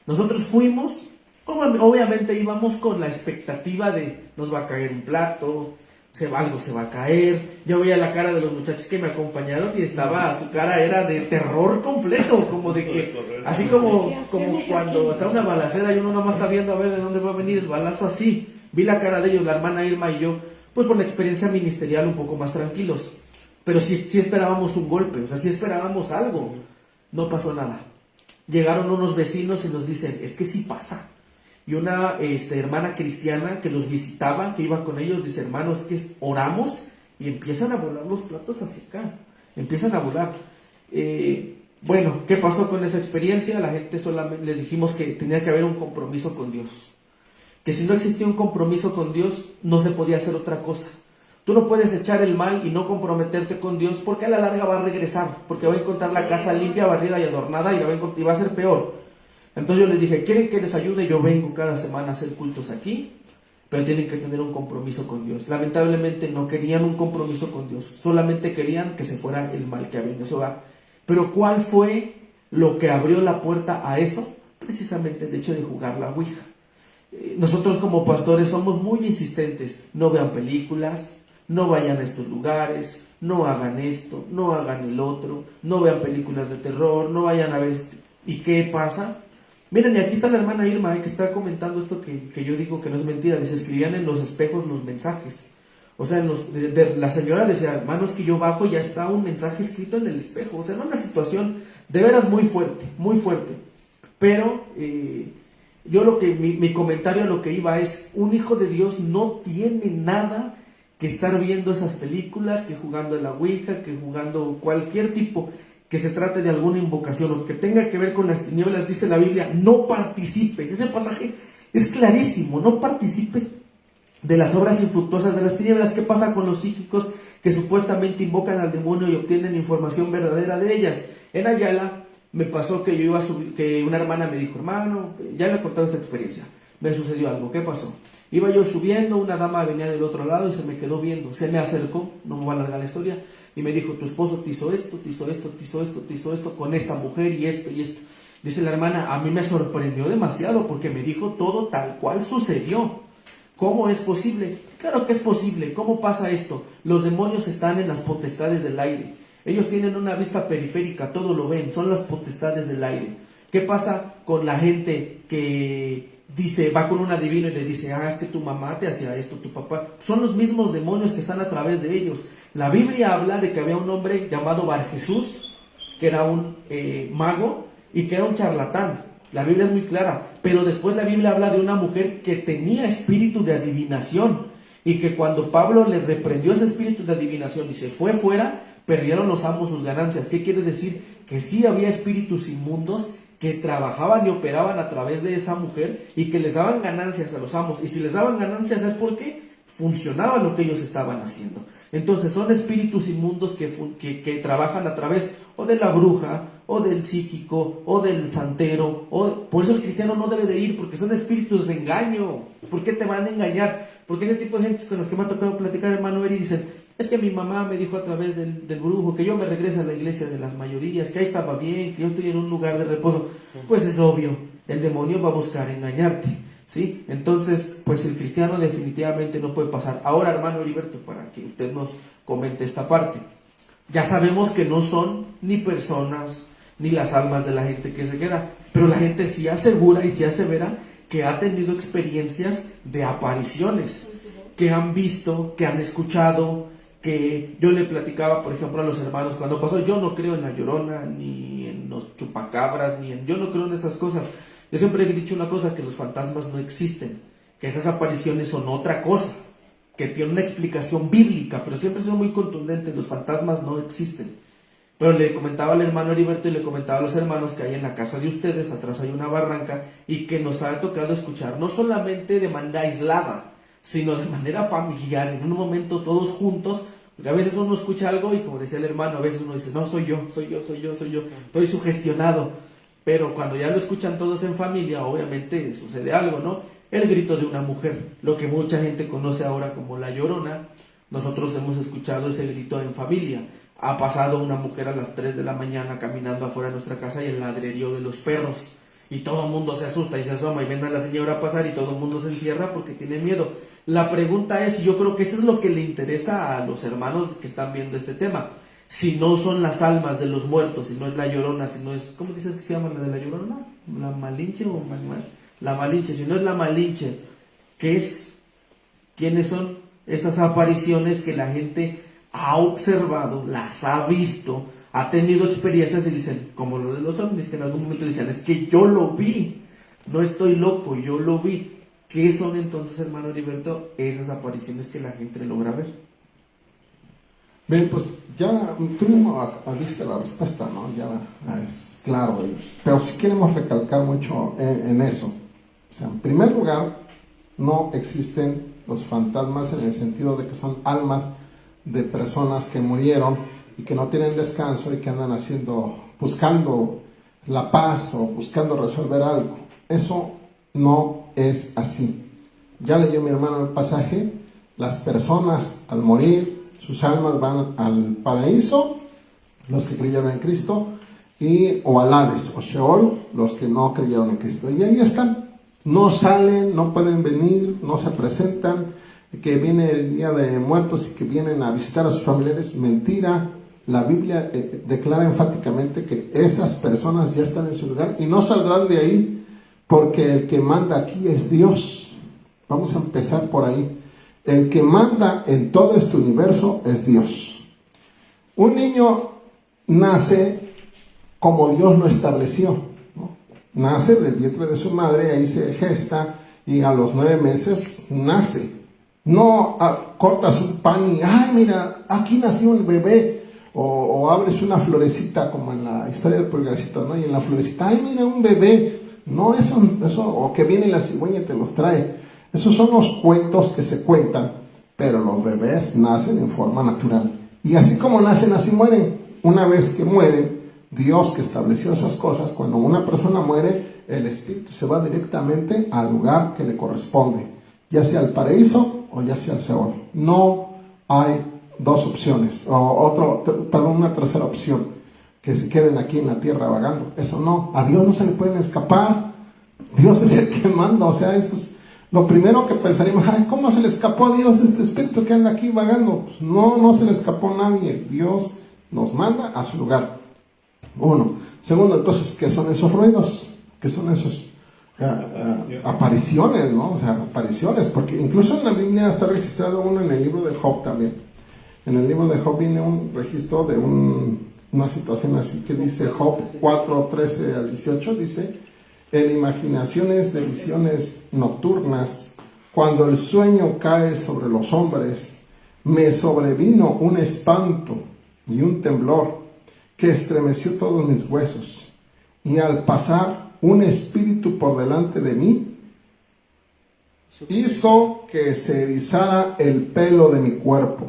Nosotros fuimos, obviamente íbamos con la expectativa de, nos va a caer un plato, algo se va a caer. Yo veía la cara de los muchachos que me acompañaron y su cara era de terror completo, como de que, así como cuando está una balacera y uno nada más está viendo a ver de dónde va a venir el balazo, así. Vi la cara de ellos, la hermana Irma y yo, pues por la experiencia ministerial un poco más tranquilos, pero sí esperábamos un golpe, o sea, sí esperábamos algo. No pasó nada. Llegaron unos vecinos y nos dicen, es que sí pasa. Y una hermana cristiana que los visitaba, que iba con ellos, dice, hermanos, es que oramos y empiezan a volar los platos hacia acá, empiezan a volar. Bueno, ¿qué pasó con esa experiencia? La gente solamente les dijimos que tenía que haber un compromiso con Dios, que si no existía un compromiso con Dios, no se podía hacer otra cosa. Tú no puedes echar el mal y no comprometerte con Dios, porque a la larga va a regresar, porque va a encontrar la casa limpia, barrida y adornada, y va a ser peor. Entonces yo les dije, ¿quieren que les ayude? Yo vengo cada semana a hacer cultos aquí, pero tienen que tener un compromiso con Dios. Lamentablemente no querían un compromiso con Dios, solamente querían que se fuera el mal que había en ese hogar. Pero ¿cuál fue lo que abrió la puerta a eso? Precisamente el hecho de jugar la ouija. Nosotros como pastores somos muy insistentes, no vean películas, no vayan a estos lugares, no hagan esto, no hagan el otro, no vean películas de terror, no vayan a ver esto. ¿Y qué pasa? Miren, y aquí está la hermana Irma, que está comentando esto que yo digo que no es mentira. Dice, escribían en los espejos los mensajes. O sea, la señora decía, hermano, es que yo bajo y ya está un mensaje escrito en el espejo. O sea, era una situación de veras muy fuerte, muy fuerte. Pero yo mi comentario a lo que iba es, un hijo de Dios no tiene nada que estar viendo esas películas, que jugando a la ouija, que jugando cualquier tipo que se trate de alguna invocación o que tenga que ver con las tinieblas. Dice la Biblia, no participes. Ese pasaje es clarísimo, no participes de las obras infructuosas de las tinieblas. ¿Qué pasa con los psíquicos que supuestamente invocan al demonio y obtienen información verdadera de ellas? En Ayala me pasó que yo iba a subir, que una hermana me dijo, hermano, ya le he contado esta experiencia, me sucedió algo. ¿Qué pasó? Iba yo subiendo, una dama venía del otro lado y se me quedó viendo, se me acercó, no me va a alargar la historia, y me dijo, tu esposo te hizo esto, te hizo esto, te hizo esto, te hizo esto con esta mujer y esto y esto. Dice la hermana, a mí me sorprendió demasiado porque me dijo todo tal cual sucedió. ¿Cómo es posible? Claro que es posible. ¿Cómo pasa esto? Los demonios están en las potestades del aire. Ellos tienen una vista periférica, todo lo ven, son las potestades del aire. ¿Qué pasa con la gente que dice, va con un adivino y le dice, es que tu mamá te hacía esto, tu papá? Son los mismos demonios que están a través de ellos. La Biblia habla de que había un hombre llamado Bar Jesús, que era un mago y que era un charlatán. La Biblia es muy clara, pero después la Biblia habla de una mujer que tenía espíritu de adivinación y que cuando Pablo le reprendió ese espíritu de adivinación y se fue fuera, perdieron los amos sus ganancias. ¿Qué quiere decir? Que sí había espíritus inmundos que trabajaban y operaban a través de esa mujer y que les daban ganancias a los amos. Y si les daban ganancias es porque funcionaba lo que ellos estaban haciendo. Entonces son espíritus inmundos que trabajan a través o de la bruja, o del psíquico, o del santero. Por eso el cristiano no debe de ir, porque son espíritus de engaño. ¿Por qué te van a engañar? Porque ese tipo de gente con las que me ha tocado platicar, hermano Eri, dicen: es que mi mamá me dijo a través del brujo que yo me regrese a la iglesia de las mayorías, que ahí estaba bien, que yo estoy en un lugar de reposo. Pues es obvio, el demonio va a buscar engañarte, ¿sí? Entonces, pues el cristiano definitivamente no puede pasar. Ahora, hermano Heriberto, para que usted nos comente esta parte, ya sabemos que no son ni personas ni las almas de la gente que se queda, pero la gente sí asegura y sí asevera que ha tenido experiencias de apariciones, que han visto, que han escuchado, que yo le platicaba, por ejemplo, a los hermanos cuando pasó. Yo no creo en la Llorona, ni en los chupacabras, yo no creo en esas cosas. Yo siempre he dicho una cosa, que los fantasmas no existen, que esas apariciones son otra cosa, que tienen una explicación bíblica, pero siempre son muy contundentes: los fantasmas no existen. Pero le comentaba al hermano Heriberto y le comentaba a los hermanos que hay en la casa de ustedes, atrás hay una barranca, y que nos ha tocado escuchar, no solamente de manera aislada, sino de manera familiar, en un momento todos juntos, porque a veces uno escucha algo y, como decía el hermano, a veces uno dice: no, soy yo, estoy sugestionado. Pero cuando ya lo escuchan todos en familia, obviamente sucede algo, ¿no? El grito de una mujer, lo que mucha gente conoce ahora como la Llorona, nosotros hemos escuchado ese grito en familia. Ha pasado una mujer a las 3 de la mañana caminando afuera de nuestra casa y el ladrerío de los perros, y todo el mundo se asusta y se asoma y ven a la señora pasar y todo el mundo se encierra porque tiene miedo. La pregunta es, y yo creo que eso es lo que le interesa a los hermanos que están viendo este tema: si no son las almas de los muertos, si no es la Llorona, si no es, ¿cómo dices que se llama la de la Llorona? ¿La Malinche o la Malinche? Si no es la Malinche, ¿qué es? ¿Quiénes son esas apariciones que la gente ha observado, las ha visto, ha tenido experiencias y dicen, como lo de los ovnis, que en algún momento dicen: es que yo lo vi, no estoy loco, yo lo vi? ¿Qué son entonces, hermano Heriberto, esas apariciones que la gente logra ver? Bien, pues ya tú mismo diste la respuesta, ¿no? Ya es claro, pero sí queremos recalcar mucho en eso. O sea, en primer lugar, no existen los fantasmas en el sentido de que son almas de personas que murieron y que no tienen descanso y que andan buscando la paz o buscando resolver algo. Eso no es así. Ya leyó mi hermano el pasaje: las personas al morir, sus almas van al paraíso, los que creyeron en Cristo, o al Hades o Sheol, los que no creyeron en Cristo. Y ahí están, no salen, no pueden venir, no se presentan, que viene el día de muertos y que vienen a visitar a sus familiares. Mentira. La Biblia declara enfáticamente que esas personas ya están en su lugar y no saldrán de ahí, porque el que manda aquí es Dios. Vamos a empezar por ahí. El que manda en todo este universo es Dios. Un niño nace como Dios lo estableció, ¿no? Nace del vientre de su madre, ahí se gesta y a los 9 meses nace. No cortas un pan y, ay, mira, aquí nació un bebé. O abres una florecita como en la historia del pulgarcito, ¿no? Y en la florecita, ay, mira, un bebé. No, eso, o que viene la cigüeña y te los trae. Esos son los cuentos que se cuentan, pero los bebés nacen en forma natural. Y así como nacen, así mueren. Una vez que mueren, Dios, que estableció esas cosas, cuando una persona muere, el espíritu se va directamente al lugar que le corresponde, ya sea al paraíso o ya sea al Seol. No hay dos opciones, una tercera opción, que se queden aquí en la tierra vagando. Eso no, a Dios no se le pueden escapar. Dios es el que manda. O sea, eso es lo primero que pensaríamos: ay, ¿cómo se le escapó a Dios este espíritu que anda aquí vagando? Pues no se le escapó a nadie. Dios nos manda a su lugar. Uno. Segundo, entonces, ¿qué son esos ruidos? ¿Qué son esos apariciones, ¿no? O sea, apariciones, porque incluso en la Biblia está registrado uno en el libro de Job también. En el libro de Job viene un registro de una situación así que dice Job 4:13 al 18, dice: en imaginaciones de visiones nocturnas, cuando el sueño cae sobre los hombres, me sobrevino un espanto y un temblor que estremeció todos mis huesos. y al pasar un espíritu por delante de mí, hizo que se erizara el pelo de mi cuerpo.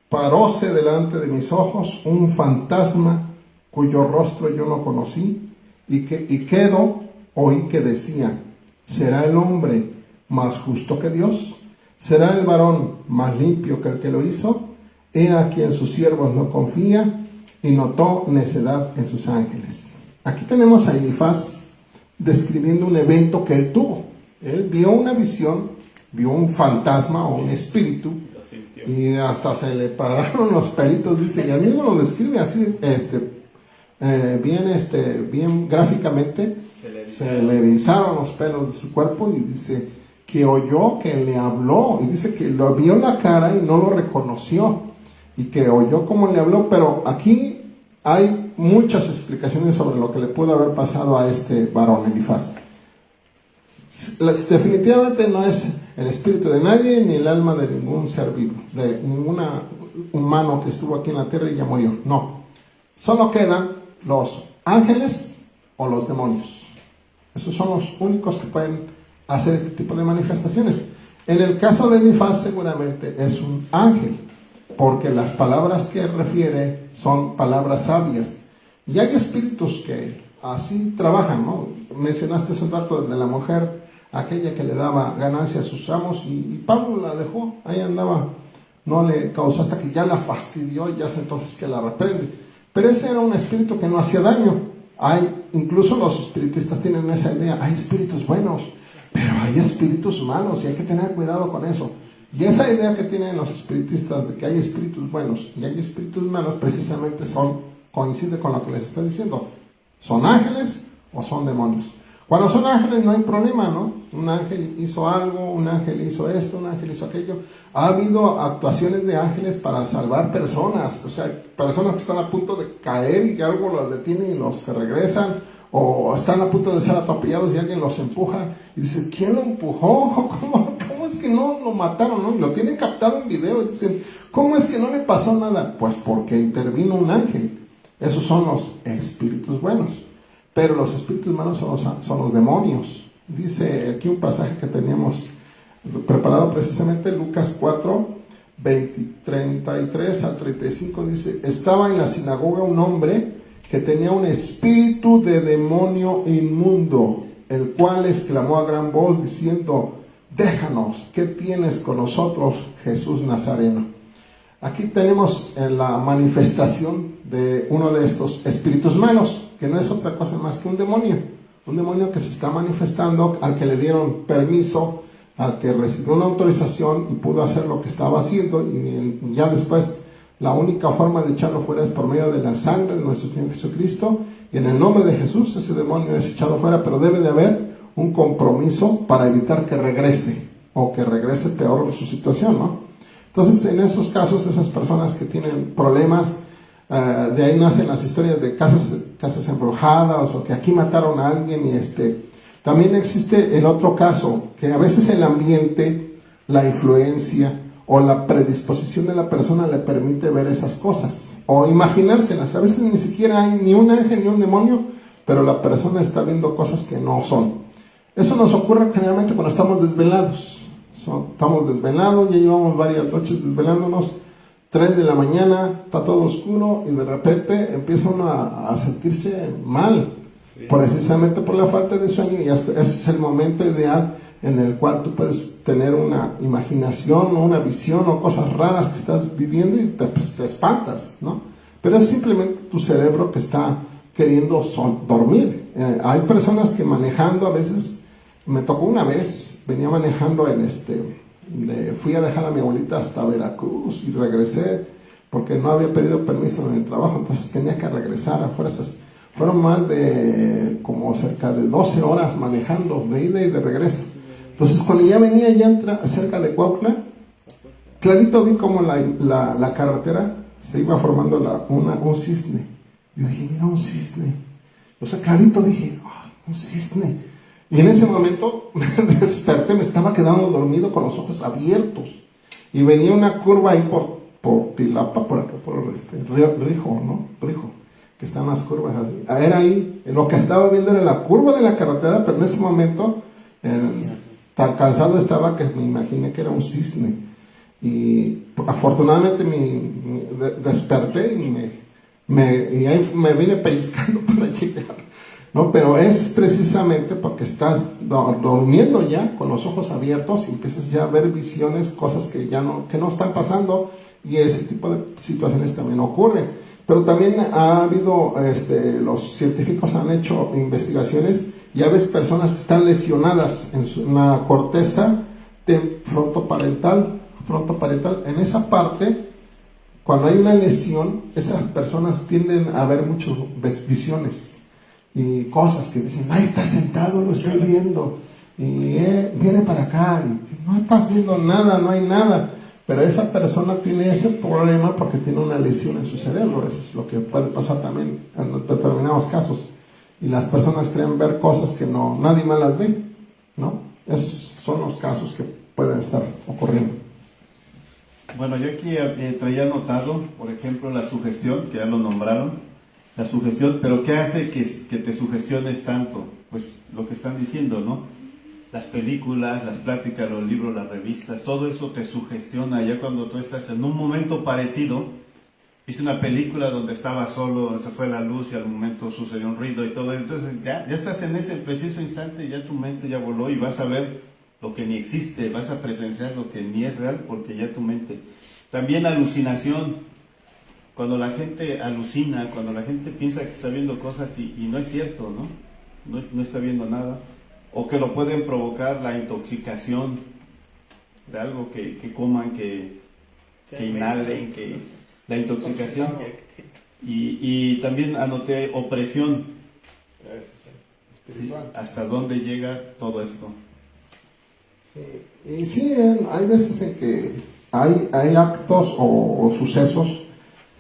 Paróse delante de mis ojos un fantasma cuyo rostro yo no conocí, y quedo oí que decía: ¿será el hombre más justo que Dios? ¿Será el varón más limpio que el que lo hizo? He aquí en sus siervos no confía, y notó necedad en sus ángeles. Aquí tenemos a Elifaz describiendo un evento que él tuvo. Él vio una visión, vio un fantasma o un espíritu, y hasta se le pararon los pelitos, dice, y a mí me lo describe así, bien gráficamente, se le erizaron los pelos de su cuerpo, y dice que oyó que le habló, y dice que lo vio en la cara y no lo reconoció, y que oyó cómo le habló. Pero aquí hay muchas explicaciones sobre lo que le pudo haber pasado a este varón Elifaz. Definitivamente no es el espíritu de nadie ni el alma de ningún ser vivo, de ningún humano que estuvo aquí en la tierra y ya murió. No, solo quedan los ángeles o los demonios. Esos son los únicos que pueden hacer este tipo de manifestaciones. En el caso de Elifaz seguramente es un ángel, porque las palabras que refiere son palabras sabias. Y hay espíritus que así trabajan, ¿no? Mencionaste hace un rato de la mujer, aquella que le daba ganancia a sus amos, y Pablo la dejó, ahí andaba, no le causó hasta que ya la fastidió, y ya es entonces que la reprende. Pero ese era un espíritu que no hacía daño. Incluso los espiritistas tienen esa idea, hay espíritus buenos, pero hay espíritus malos, y hay que tener cuidado con eso. Y esa idea que tienen los espiritistas de que hay espíritus buenos y hay espíritus malos, precisamente coincide con lo que les estoy diciendo. ¿Son ángeles o son demonios? Cuando son ángeles no hay problema, ¿no? Un ángel hizo algo, un ángel hizo esto, un ángel hizo aquello. Ha habido actuaciones de ángeles para salvar personas, o sea, personas que están a punto de caer y que algo los detiene y los regresan, o están a punto de ser atropellados y alguien los empuja y dice, ¿quién lo empujó? ¿Cómo es que no lo mataron, no? Y lo tienen captado en video y dicen, ¿cómo es que no le pasó nada? Pues porque intervino un ángel. Esos son los espíritus buenos. Pero los espíritus malos son los demonios. Dice aquí un pasaje que teníamos preparado precisamente, Lucas 4, 33 al 35, dice, estaba en la sinagoga un hombre que tenía un espíritu de demonio inmundo, el cual exclamó a gran voz diciendo, déjanos, ¿qué tienes con nosotros, Jesús Nazareno? Aquí tenemos la manifestación de uno de estos espíritus malos, que no es otra cosa más que un demonio que se está manifestando, al que le dieron permiso, al que recibió una autorización y pudo hacer lo que estaba haciendo, y ya después la única forma de echarlo fuera es por medio de la sangre de nuestro Señor Jesucristo, y en el nombre de Jesús ese demonio es echado fuera, pero debe de haber un compromiso para evitar que regrese, o que regrese peor su situación, ¿no? Entonces, en esos casos, esas personas que tienen problemas, de ahí nacen las historias de casas embrujadas, o que aquí mataron a alguien, y también existe el otro caso, que a veces el ambiente, la influencia o la predisposición de la persona le permite ver esas cosas, o imaginárselas. A veces ni siquiera hay ni un ángel ni un demonio, pero la persona está viendo cosas que no son. Eso nos ocurre generalmente cuando estamos desvelados. Estamos desvelados, ya llevamos varias noches desvelándonos, 3 de la mañana, está todo oscuro, y de repente empieza uno a sentirse mal, precisamente por la falta de sueño, y ese es el momento ideal en el cual tú puedes tener una imaginación o una visión o cosas raras que estás viviendo y te espantas, ¿no? Pero es simplemente tu cerebro que está queriendo dormir. Hay personas que manejando, a veces, me tocó una vez, venía manejando fui a dejar a mi abuelita hasta Veracruz y regresé porque no había pedido permiso en el trabajo, entonces tenía que regresar a fuerzas. Fueron más de como cerca de 12 horas manejando, de ida y de regreso. Entonces cuando ya venía cerca de Cuautla, clarito vi como la carretera se iba formando un cisne. Yo dije, mira, un cisne. O sea, clarito dije, un cisne. Y en ese momento me desperté, me estaba quedando dormido con los ojos abiertos. Y venía una curva ahí por Tilapa, por acá, por Rijo, ¿no? Rijo. que están las curvas así. Era ahí, lo que estaba viendo era la curva de la carretera, pero en ese momento tan cansado estaba que me imaginé que era un cisne. Y afortunadamente desperté y ahí me vine pellizcando para llegar. No, pero es precisamente porque estás durmiendo ya con los ojos abiertos y empiezas ya a ver visiones, cosas que no están pasando, y ese tipo de situaciones también ocurren. Pero también ha habido, los científicos han hecho investigaciones y ya ves personas que están lesionadas en la corteza frontoparietal. En esa parte, cuando hay una lesión, esas personas tienden a ver muchas visiones y cosas que dicen, ahí está sentado, lo estoy viendo, y viene para acá, y no estás viendo nada, no hay nada, pero esa persona tiene ese problema porque tiene una lesión en su cerebro. Eso es lo que puede pasar también en determinados casos, y las personas creen ver cosas que nadie más las ve, ¿no? Esos son los casos que pueden estar ocurriendo. Bueno, yo aquí traía anotado, por ejemplo, la sugestión, que ya lo nombraron, la sugestión, pero ¿qué hace que te sugestiones tanto? Pues lo que están diciendo, ¿no? Las películas, las pláticas, los libros, las revistas, todo eso te sugestiona. Ya cuando tú estás en un momento parecido, viste una película donde estaba solo, se fue la luz y al momento sucedió un ruido y todo, entonces ya estás en ese preciso instante, ya tu mente ya voló y vas a ver lo que ni existe, vas a presenciar lo que ni es real porque ya tu mente. También alucinación. Cuando la gente alucina, cuando la gente piensa que está viendo cosas y no es cierto, ¿no? No está viendo nada. O que lo pueden provocar la intoxicación de algo que coman, que inhalen, la intoxicación. Y también anoté opresión. ¿Sí? ¿Hasta dónde llega todo esto? Sí. Y sí, hay veces en que hay actos o sucesos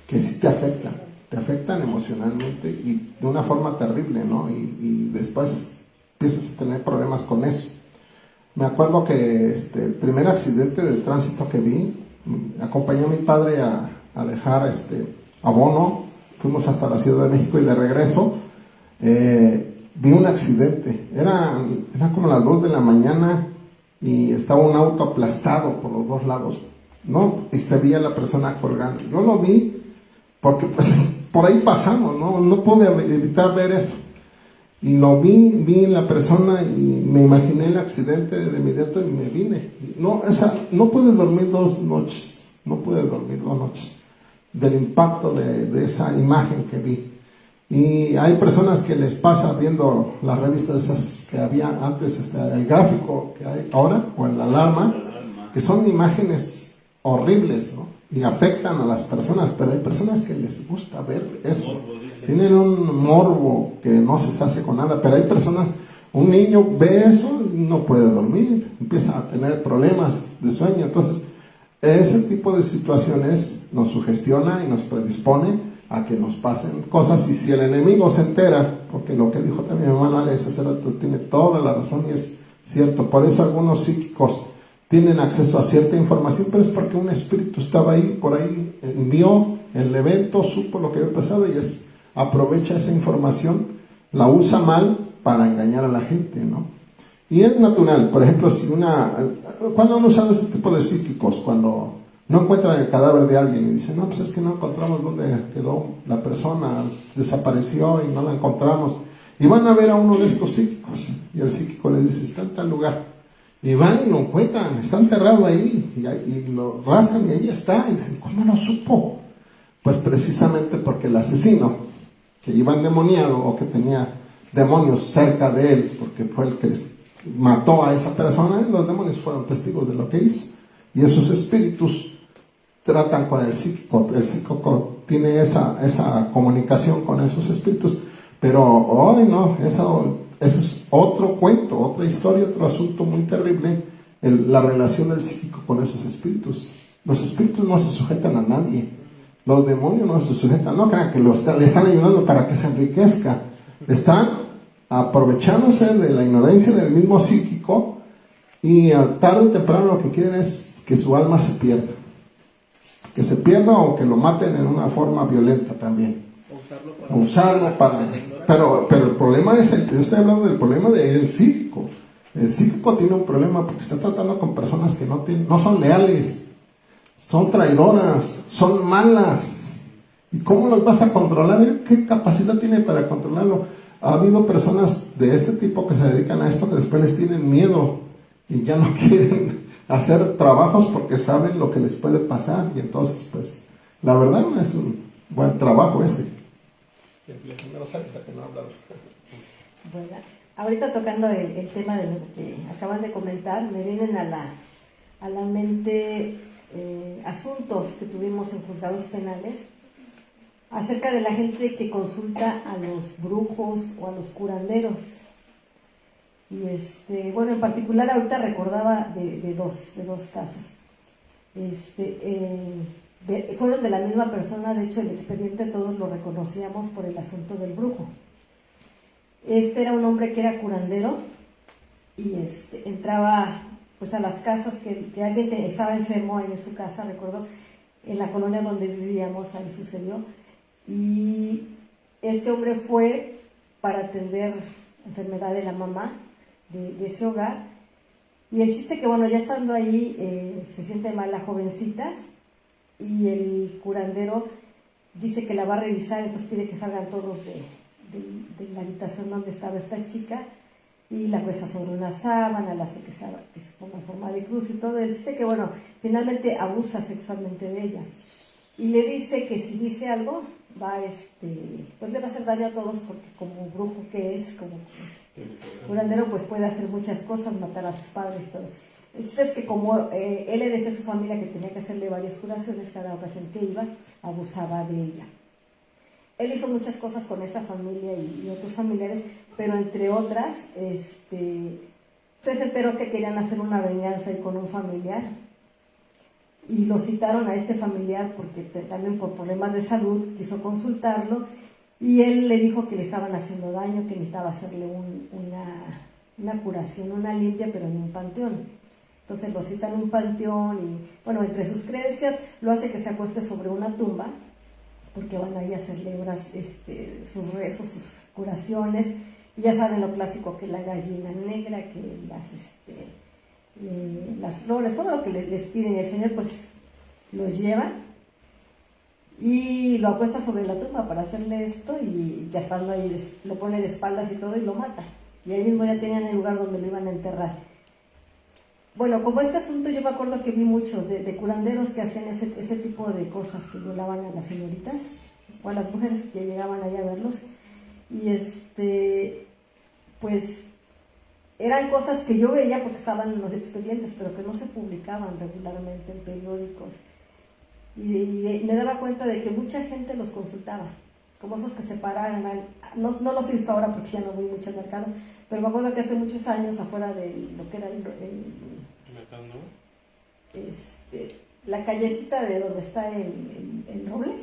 que sí te afectan emocionalmente y de una forma terrible, ¿no? Y después empiezas a tener problemas con eso. Me acuerdo que el primer accidente de tránsito que vi, acompañé a mi padre a dejar abono, fuimos hasta la Ciudad de México y de regreso vi un accidente. Era como las 2 de la mañana y estaba un auto aplastado por los dos lados, ¿no? Y se veía la persona colgando. Yo lo vi porque pues por ahí pasamos, no pude evitar ver eso. Y lo vi la persona y me imaginé el accidente de inmediato y me vine. No pude dormir 2 noches, del impacto de esa imagen que vi. Y hay personas que les pasa viendo las revistas esas que había antes, el gráfico que hay ahora, o el alarma, que son imágenes horribles, ¿no? Y afectan a las personas, pero hay personas que les gusta ver eso. Tienen un morbo que no se hace con nada, pero hay personas, un niño ve eso y no puede dormir, empieza a tener problemas de sueño. Entonces, ese tipo de situaciones nos sugestiona y nos predispone a que nos pasen cosas, y si el enemigo se entera, porque lo que dijo también mi hermano Alex tiene toda la razón y es cierto, por eso algunos psíquicos tienen acceso a cierta información, pero es porque un espíritu estaba ahí, por ahí, vio el evento, supo lo que había pasado y aprovecha esa información, la usa mal para engañar a la gente, ¿no? Y es natural, por ejemplo, cuando han usado ese tipo de psíquicos, cuando no encuentran el cadáver de alguien y dicen, no, pues es que no encontramos dónde quedó la persona, desapareció y no la encontramos, y van a ver a uno de estos psíquicos, y el psíquico les dice, está en tal lugar, y van y lo encuentran, está enterrado ahí, y lo rascan y ahí está, y dicen, ¿cómo lo supo? Pues precisamente porque el asesino, que iba endemoniado o que tenía demonios cerca de él, porque fue el que mató a esa persona, y los demonios fueron testigos de lo que hizo, y esos espíritus tratan con el psíquico tiene esa comunicación con esos espíritus, pero hoy no, eso es otro cuento, otra historia, otro asunto muy terrible, la relación del psíquico con esos espíritus. Los espíritus no se sujetan a nadie, los demonios no se sujetan, no crean que le están ayudando para que se enriquezca, están aprovechándose de la ignorancia del mismo psíquico, y tarde o temprano lo que quieren es que su alma se pierda o que lo maten en una forma violenta también. usarlo para... Pero el problema es, yo estoy hablando del problema del psíquico. El psíquico tiene un problema porque está tratando con personas que no son leales, son traidoras, son malas. ¿Y cómo los vas a controlar? ¿Qué capacidad tiene para controlarlo? Ha habido personas de este tipo que se dedican a esto que después les tienen miedo y ya no quieren hacer trabajos porque saben lo que les puede pasar. Y entonces, pues, la verdad no es un buen trabajo ese. Bueno, ahorita tocando el tema de lo que acaban de comentar, me vienen a la mente asuntos que tuvimos en juzgados penales acerca de la gente que consulta a los brujos o a los curanderos. Y bueno, en particular ahorita recordaba de dos casos. Fueron de la misma persona, de hecho el expediente todos lo reconocíamos por el asunto del brujo. Era un hombre que era curandero y entraba pues a las casas que alguien estaba enfermo ahí en su casa, recuerdo, en la colonia donde vivíamos, ahí sucedió, y este hombre fue para atender enfermedad de la mamá de ese hogar, y el chiste que bueno, ya estando ahí se siente mal la jovencita y el curandero dice que la va a revisar, entonces pide que salgan todos de la habitación donde estaba esta chica y la cuesta sobre una sábana, la hace que se ponga en forma de cruz y todo. Él dice que bueno, finalmente abusa sexualmente de ella y le dice que si dice algo va pues le va a hacer daño a todos, porque como brujo que es, como curandero, pues puede hacer muchas cosas, matar a sus padres y todo. El chiste es que como él le decía a su familia que tenía que hacerle varias curaciones cada ocasión que iba, abusaba de ella. Él hizo muchas cosas con esta familia y otros familiares, pero entre otras, se enteró que querían hacer una venganza ahí con un familiar y lo citaron a este familiar porque también por problemas de salud quiso consultarlo y él le dijo que le estaban haciendo daño, que necesitaba hacerle una curación, una limpia, pero en un panteón. Entonces lo citan en un panteón y bueno, entre sus creencias lo hace que se acueste sobre una tumba, porque van ahí a hacerle sus rezos, sus curaciones, y ya saben lo clásico, que la gallina negra, que las flores, todo lo que les piden, y el Señor pues lo lleva y lo acuesta sobre la tumba para hacerle esto, y ya estando ahí lo pone de espaldas y todo y lo mata, y ahí mismo ya tenían el lugar donde lo iban a enterrar. Bueno, como este asunto yo me acuerdo que vi mucho de curanderos que hacían ese tipo de cosas, que violaban a las señoritas o a las mujeres que llegaban allá a verlos, y pues eran cosas que yo veía porque estaban en los expedientes, pero que no se publicaban regularmente en periódicos, y me daba cuenta de que mucha gente los consultaba, como esos que se paraban, no los he visto ahora porque ya no voy mucho al mercado, pero me acuerdo que hace muchos años afuera de lo que era la callecita de donde está el Robles,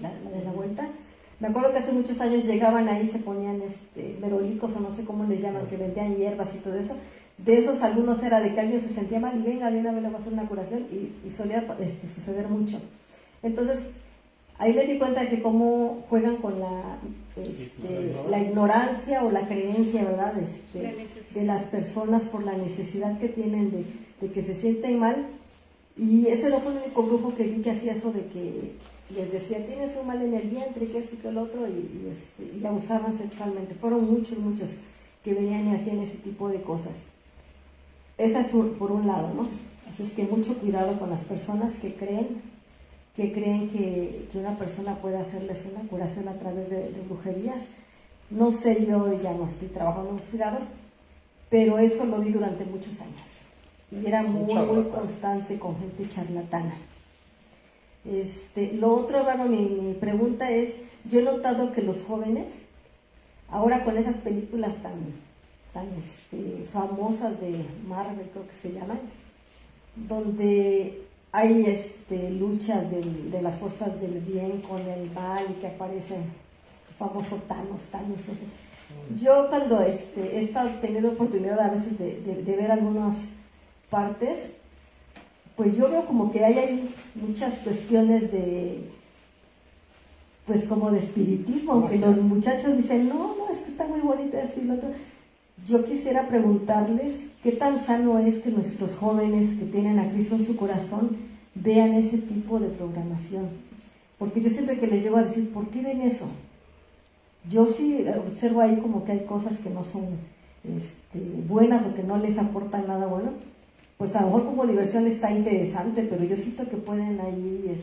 la de la vuelta, me acuerdo que hace muchos años llegaban ahí, se ponían merolicos o no sé cómo les llaman, que vendían hierbas y todo eso. De esos algunos era de que alguien se sentía mal y venga, de una vez le voy a hacer una curación, y solía suceder mucho. Entonces ahí me di cuenta de que cómo juegan con la ignorancia o la creencia, ¿verdad? De las personas por la necesidad que tienen de que se sienten mal. Y ese no fue el único brujo que vi que hacía eso, de que les decía, tienes un mal en el vientre, que esto y que el otro, y abusaban sexualmente. Fueron muchos que venían y hacían ese tipo de cosas. Esa es por un lado, ¿no? Así es que mucho cuidado con las personas que creen que una persona puede hacerles una curación a través de brujerías. No sé, yo ya no estoy trabajando en juzgados, pero eso lo vi durante muchos años. Y era muy constante con gente charlatana. Lo otro, hermano, mi pregunta es, yo he notado que los jóvenes, ahora con esas películas tan famosas de Marvel, creo que se llaman, donde hay lucha de las fuerzas del bien con el mal, y que aparece el famoso Thanos ese. Yo cuando he estado teniendo oportunidad a veces de ver algunas partes, pues yo veo como que hay muchas cuestiones pues como de espiritismo, que los muchachos dicen, no, es que está muy bonito esto y lo otro. Yo quisiera preguntarles qué tan sano es que nuestros jóvenes que tienen a Cristo en su corazón vean ese tipo de programación. Porque yo siempre que les llego a decir, ¿por qué ven eso? Yo sí observo ahí como que hay cosas que no son buenas o que no les aportan nada bueno. Pues a lo mejor como diversión está interesante, pero yo siento que pueden ahí,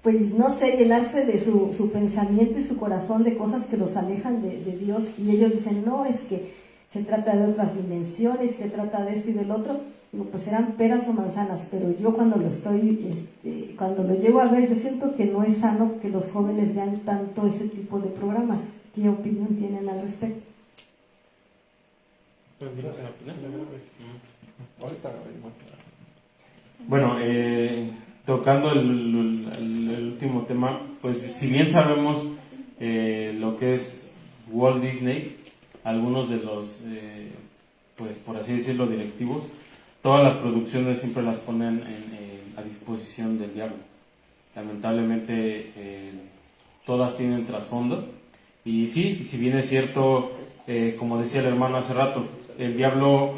pues no sé, llenarse de su pensamiento y su corazón de cosas que los alejan de Dios, y ellos dicen, no, es que se trata de otras dimensiones, se trata de esto y del otro. Digo, pues serán peras o manzanas, pero yo cuando cuando lo llego a ver, yo siento que no es sano que los jóvenes vean tanto ese tipo de programas. ¿Qué opinión tienen al respecto? Bueno, tocando el último tema, pues si bien sabemos lo que es Walt Disney, algunos de los, pues por así decirlo, directivos, todas las producciones siempre las ponen a disposición del diablo. Lamentablemente todas tienen trasfondo, y sí, si bien es cierto, como decía el hermano hace rato, el diablo,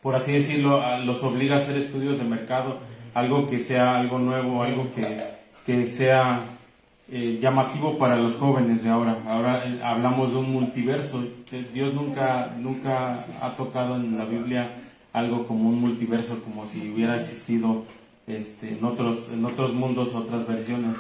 por así decirlo, los obliga a hacer estudios de mercado, algo que sea algo nuevo, algo que sea llamativo para los jóvenes de ahora. Ahora hablamos de un multiverso. Dios nunca ha tocado en la Biblia algo como un multiverso, como si hubiera existido en otros mundos, otras versiones.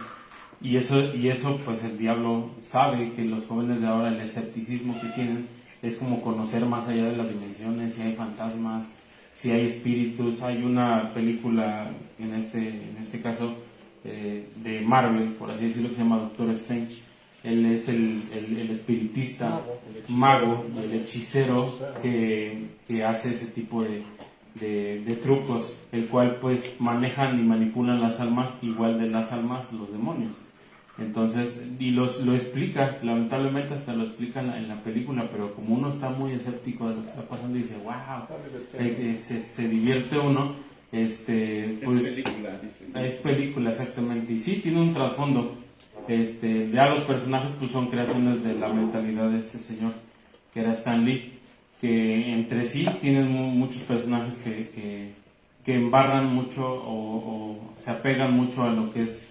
Y eso pues el diablo sabe que los jóvenes de ahora, el escepticismo que tienen es como conocer más allá de las dimensiones, si hay fantasmas, si hay espíritus. Hay una película en este caso de Marvel, por así decirlo, que se llama Doctor Strange. Él es el espiritista, mago, el hechicero que hace ese tipo de trucos, el cual pues manejan y manipulan las almas, igual de las almas los demonios. Entonces, y lo explica, lamentablemente hasta lo explica en la película, pero como uno está muy escéptico de lo que está pasando y dice, wow, se divierte uno, pues, es película, exactamente, y sí, tiene un trasfondo. Ya los personajes pues son creaciones de la mentalidad de este señor, que era Stan Lee, que entre sí tienen muchos personajes que embarran mucho o se apegan mucho a lo que es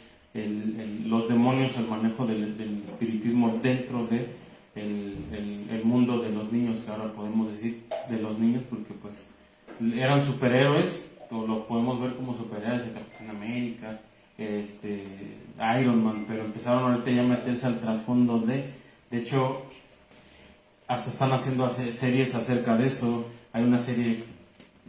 los demonios, el manejo del espiritismo dentro de el mundo de los niños, que ahora podemos decir de los niños, porque pues eran superhéroes, o los podemos ver como superhéroes de Capitán América, Iron Man, pero empezaron ahorita ya a meterse al trasfondo de hecho, hasta están haciendo series acerca de eso. Hay una serie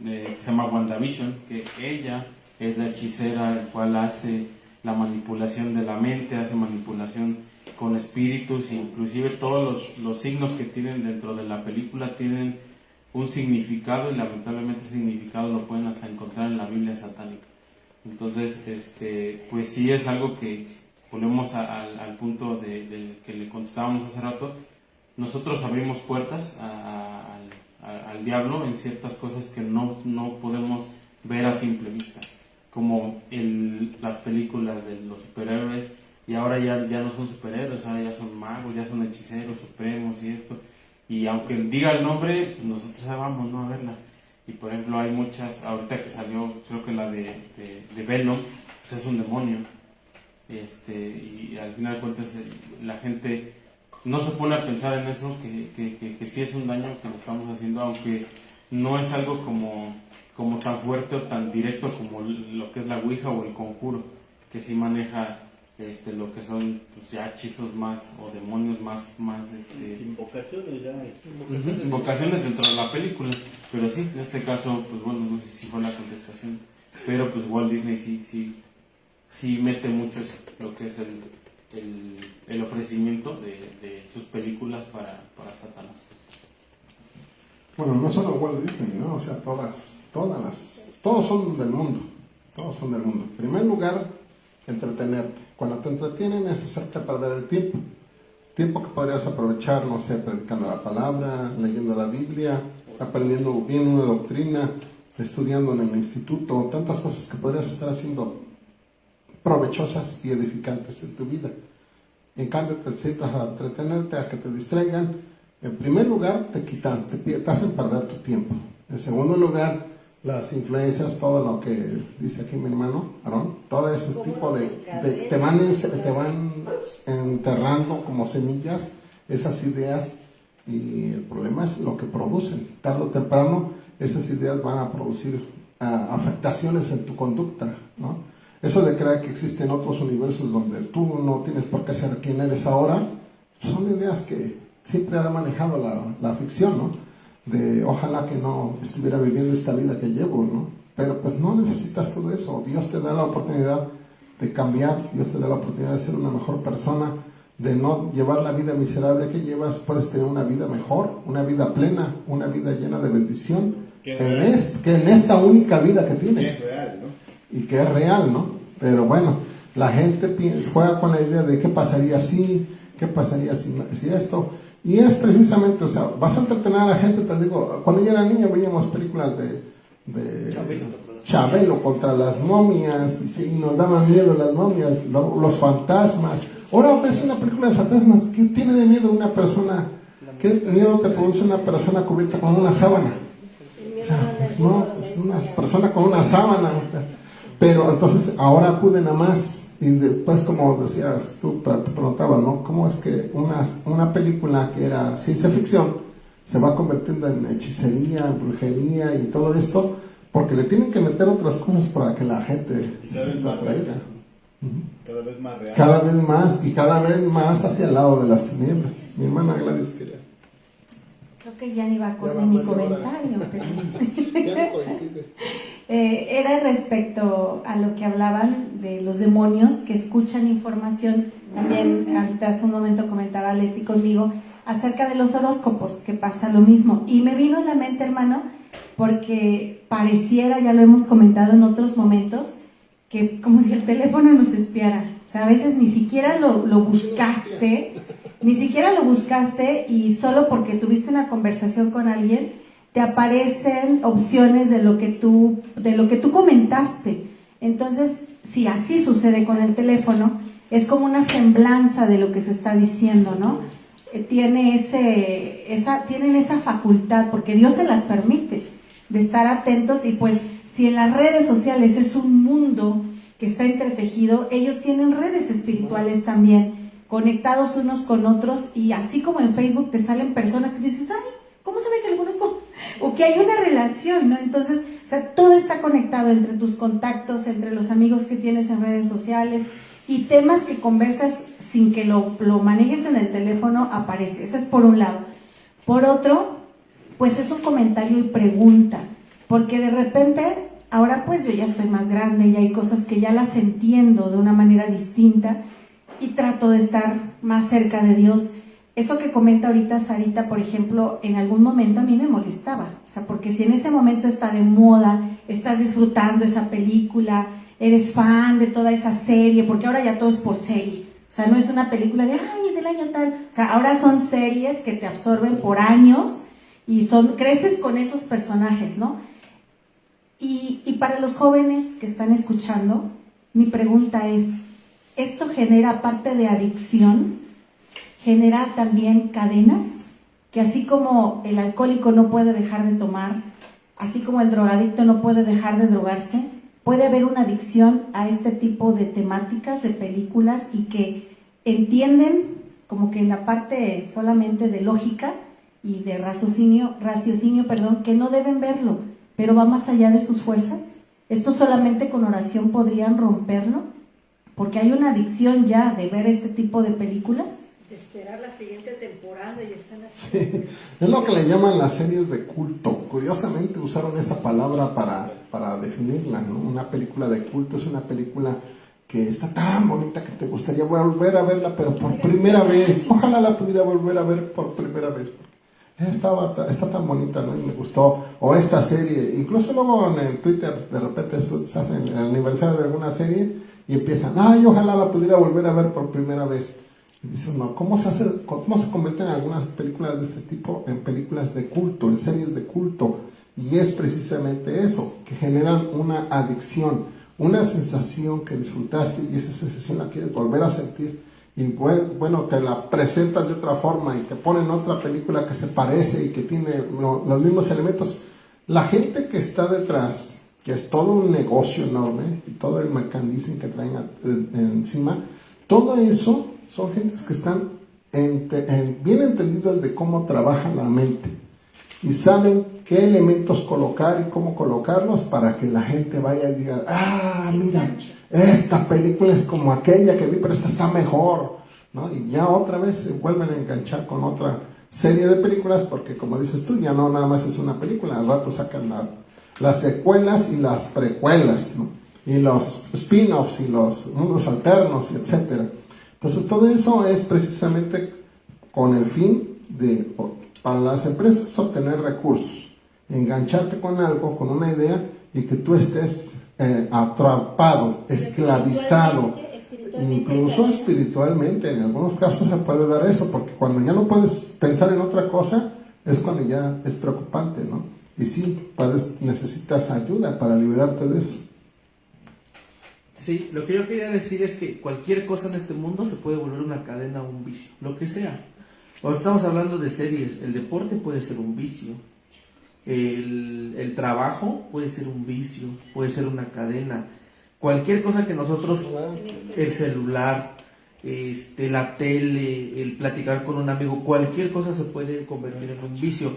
que se llama WandaVision, que ella es la hechicera, el cual hace la manipulación de la mente, hace manipulación con espíritus, inclusive todos los signos que tienen dentro de la película tienen un significado, y lamentablemente ese significado lo pueden hasta encontrar en la Biblia satánica. Entonces, pues sí es algo que volvemos al punto del que le contestábamos hace rato. Nosotros abrimos puertas al diablo en ciertas cosas que no podemos ver a simple vista, como las películas de los superhéroes, y ahora ya no son superhéroes, ahora ya son magos, ya son hechiceros supremos y esto, y aunque diga el nombre, pues nosotros vamos, ¿no?, a verla. Y por ejemplo hay muchas, ahorita que salió, creo que la de Venom, pues es un demonio, y al final de cuentas la gente no se pone a pensar en eso, que sí es un daño que le estamos haciendo, aunque no es algo como tan fuerte o tan directo como lo que es la Ouija o el conjuro, que sí maneja lo que son pues ya hechizos más, o demonios más invocaciones ya. Invocaciones dentro de la película. Pero sí, en este caso, pues bueno, no sé si fue la contestación, pero pues Walt Disney sí mete mucho lo que es el ofrecimiento de sus películas para Satanás. Bueno, no solo Walt Disney, ¿no? O sea, todos son del mundo. Todos son del mundo. En primer lugar, entretenerte. Cuando te entretienen es hacerte perder el tiempo. Tiempo que podrías aprovechar, no sé, predicando la palabra, leyendo la Biblia, aprendiendo bien una doctrina, estudiando en el instituto, tantas cosas que podrías estar haciendo provechosas y edificantes en tu vida. En cambio, te sientas a entretenerte, a que te distraigan. En primer lugar, te hacen perder tu tiempo. En segundo lugar, las influencias, todo lo que dice aquí mi hermano Aarón, todo ese tipo te van enterrando como semillas esas ideas, y el problema es lo que producen. Tarde o temprano, esas ideas van a producir afectaciones en tu conducta, ¿no? Eso de creer que existen otros universos donde tú no tienes por qué ser quien eres ahora, son ideas que siempre ha manejado la ficción, ¿no? De ojalá que no estuviera viviendo esta vida que llevo, ¿no? Pero pues no necesitas todo eso. Dios te da la oportunidad de cambiar, Dios te da la oportunidad de ser una mejor persona, de no llevar la vida miserable que llevas. Puedes tener una vida mejor, una vida plena, una vida llena de bendición, que en esta única vida que tienes. Que es real, ¿no? Y que es real, ¿no? Pero bueno, la gente juega con la idea de qué pasaría si, qué pasaría si esto. Y es precisamente, o sea, vas a entretener a la gente. Te digo, cuando yo era niño veíamos películas de Chabelo contra las momias, y nos daban miedo las momias, los fantasmas. Ahora ves una película de fantasmas, ¿qué tiene de miedo una persona? ¿Qué miedo te produce una persona cubierta con una sábana? O sea, no, es una persona con una sábana. O sea, pero entonces ahora acuden a más. Y después, como decías tú, te preguntaba, ¿no? ¿Cómo es que una película que era ciencia ficción se va convirtiendo en hechicería, en brujería y todo esto? Porque le tienen que meter otras cosas para que la gente se sienta atraída. Cada vez más real. Cada vez más, y cada vez más hacia el lado de las tinieblas. Mi hermana Gladys quería. Creo que ya ni va con mi comentario, pero Ya no coincide. era respecto a lo que hablaban de los demonios que escuchan información. También ahorita hace un momento comentaba Leti conmigo acerca de los horóscopos, que pasa lo mismo. Y me vino a la mente, hermano, porque pareciera, ya lo hemos comentado en otros momentos, que como si el teléfono nos espiara. O sea, a veces ni siquiera lo buscaste, y solo porque tuviste una conversación con alguien, te aparecen opciones de lo que tú comentaste. Entonces, si así sucede con el teléfono, es como una semblanza de lo que se está diciendo, ¿no? Tienen esa facultad, porque Dios se las permite, de estar atentos. Y pues, si en las redes sociales es un mundo que está entretejido, ellos tienen redes espirituales también, conectados unos con otros, y así como en Facebook te salen personas que dices, ay, ¿cómo sabe que lo conozco? O que hay una relación, ¿no? Entonces, o sea, todo está conectado entre tus contactos, entre los amigos que tienes en redes sociales, y temas que conversas sin que lo manejes en el teléfono aparece. Eso es por un lado. Por otro, pues es un comentario y pregunta, porque de repente, ahora pues yo ya estoy más grande y hay cosas que ya las entiendo de una manera distinta y trato de estar más cerca de Dios. Eso que comenta ahorita Sarita, por ejemplo, en algún momento a mí me molestaba. O sea, porque si en ese momento está de moda, estás disfrutando esa película, eres fan de toda esa serie, porque ahora ya todo es por serie. O sea, no es una película de, ay, del año tal. O sea, ahora son series que te absorben por años y creces con esos personajes, ¿no? Y para los jóvenes que están escuchando, mi pregunta es, ¿esto genera, aparte de adicción, genera también cadenas? Que así como el alcohólico no puede dejar de tomar, así como el drogadicto no puede dejar de drogarse, puede haber una adicción a este tipo de temáticas, de películas, y que entienden como que en la parte solamente de lógica y de raciocinio, que no deben verlo, pero va más allá de sus fuerzas. Esto solamente con oración podrían romperlo, porque hay una adicción ya de ver este tipo de películas. De esperar la siguiente temporada y están así. Sí, es lo que le llaman las series de culto. Curiosamente usaron esa palabra para definirla, ¿no? Una película de culto es una película que está tan bonita que te gustaría volver a verla, pero por primera vez. Ojalá la pudiera volver a ver por primera vez, porque está tan bonita, ¿no? Y me gustó. O esta serie, incluso luego en el Twitter de repente se hace el aniversario de alguna serie y empiezan, ay, ojalá la pudiera volver a ver por primera vez. Y dice uno, ¿cómo se convierten algunas películas de este tipo en películas de culto, en series de culto? Y es precisamente eso, que generan una adicción una sensación que disfrutaste y esa sensación la quieres volver a sentir. Y bueno, te la presentan de otra forma y te ponen otra película que se parece y que tiene los mismos elementos. La gente que está detrás, que es todo un negocio enorme y todo el merchandising que traen encima, todo eso son gentes que están bien entendidas de cómo trabaja la mente y saben qué elementos colocar y cómo colocarlos para que la gente vaya y diga, mira, esta película es como aquella que vi, pero esta está mejor, ¿no? Y ya otra vez se vuelven a enganchar con otra serie de películas, porque como dices tú, ya no nada más es una película, al rato sacan las secuelas y las precuelas, ¿no? Y los spin-offs y los mundos alternos, etcétera. Entonces todo eso es precisamente con el fin de, para las empresas, obtener recursos, engancharte con algo, con una idea, y que tú estés atrapado, esclavizado, incluso espiritualmente. En algunos casos se puede dar eso, porque cuando ya no puedes pensar en otra cosa, es cuando ya es preocupante, ¿no? Y sí, necesitas ayuda para liberarte de eso. Sí, lo que yo quería decir es que cualquier cosa en este mundo se puede volver una cadena o un vicio, lo que sea. Cuando estamos hablando de series, el deporte puede ser un vicio, el trabajo puede ser un vicio, puede ser una cadena. Cualquier cosa que nosotros, el celular, la tele, el platicar con un amigo, cualquier cosa se puede convertir en un vicio.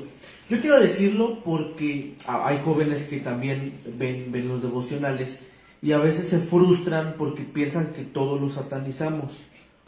Yo quiero decirlo porque hay jóvenes que también ven los devocionales y a veces se frustran porque piensan que todo lo satanizamos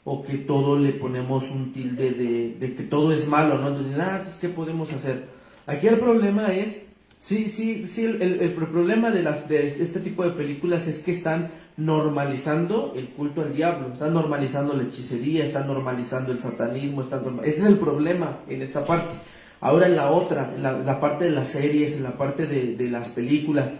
o que todo le ponemos un tilde de que todo es malo, ¿no? Entonces, entonces ¿qué podemos hacer? Aquí el problema es, el problema de este tipo de películas es que están normalizando el culto al diablo, están normalizando la hechicería, están normalizando el satanismo, ese es el problema en esta parte. Ahora en la otra, en la parte de las series, en la parte de las películas,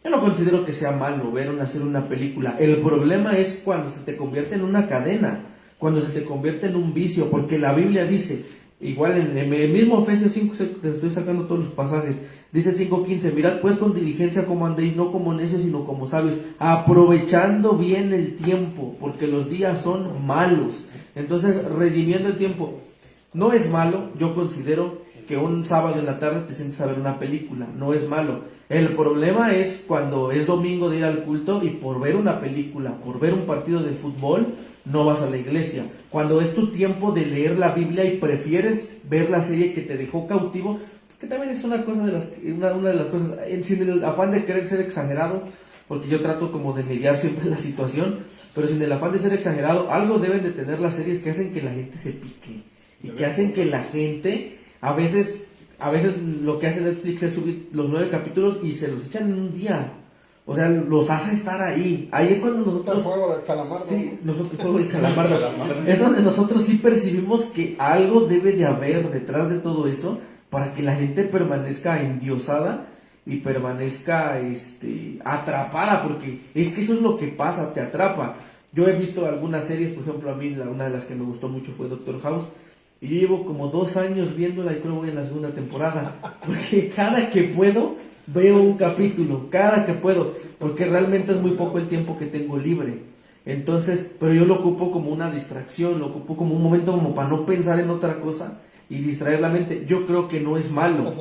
yo no considero que sea malo hacer una película. El problema es cuando se te convierte en una cadena, cuando se te convierte en un vicio, porque la Biblia dice, igual en el mismo Efesios 5, te estoy sacando todos los pasajes, dice 5:15, mirad pues con diligencia cómo andéis, no como necios, sino como sabios, aprovechando bien el tiempo, porque los días son malos. Entonces, redimiendo el tiempo, no es malo, yo considero que un sábado en la tarde te sientes a ver una película, no es malo. El problema es cuando es domingo de ir al culto y por ver una película, por ver un partido de fútbol, no vas a la iglesia. Cuando es tu tiempo de leer la Biblia y prefieres ver la serie que te dejó cautivo, que también es una de las cosas, sin el afán de querer ser exagerado, porque yo trato como de mediar siempre la situación, pero sin el afán de ser exagerado, algo deben de tener las series que hacen que la gente se pique y que hacen que la gente, a veces lo que hace Netflix es subir los 9 capítulos y se los echan en un día. O sea, los hace estar ahí. Ahí es cuando nosotros... El juego del calamardo. Sí, el juego del calamardo. Es donde nosotros sí percibimos que algo debe de haber detrás de todo eso para que la gente permanezca endiosada y permanezca atrapada, porque es que eso es lo que pasa, te atrapa. Yo he visto algunas series, por ejemplo, a mí una de las que me gustó mucho fue Doctor House, y yo llevo como 2 años viéndola y creo que voy en la segunda temporada, porque cada que puedo veo un capítulo, cada que puedo, porque realmente es muy poco el tiempo que tengo libre. Entonces, pero yo lo ocupo como una distracción, lo ocupo como un momento como para no pensar en otra cosa y distraer la mente. Yo creo que no es malo.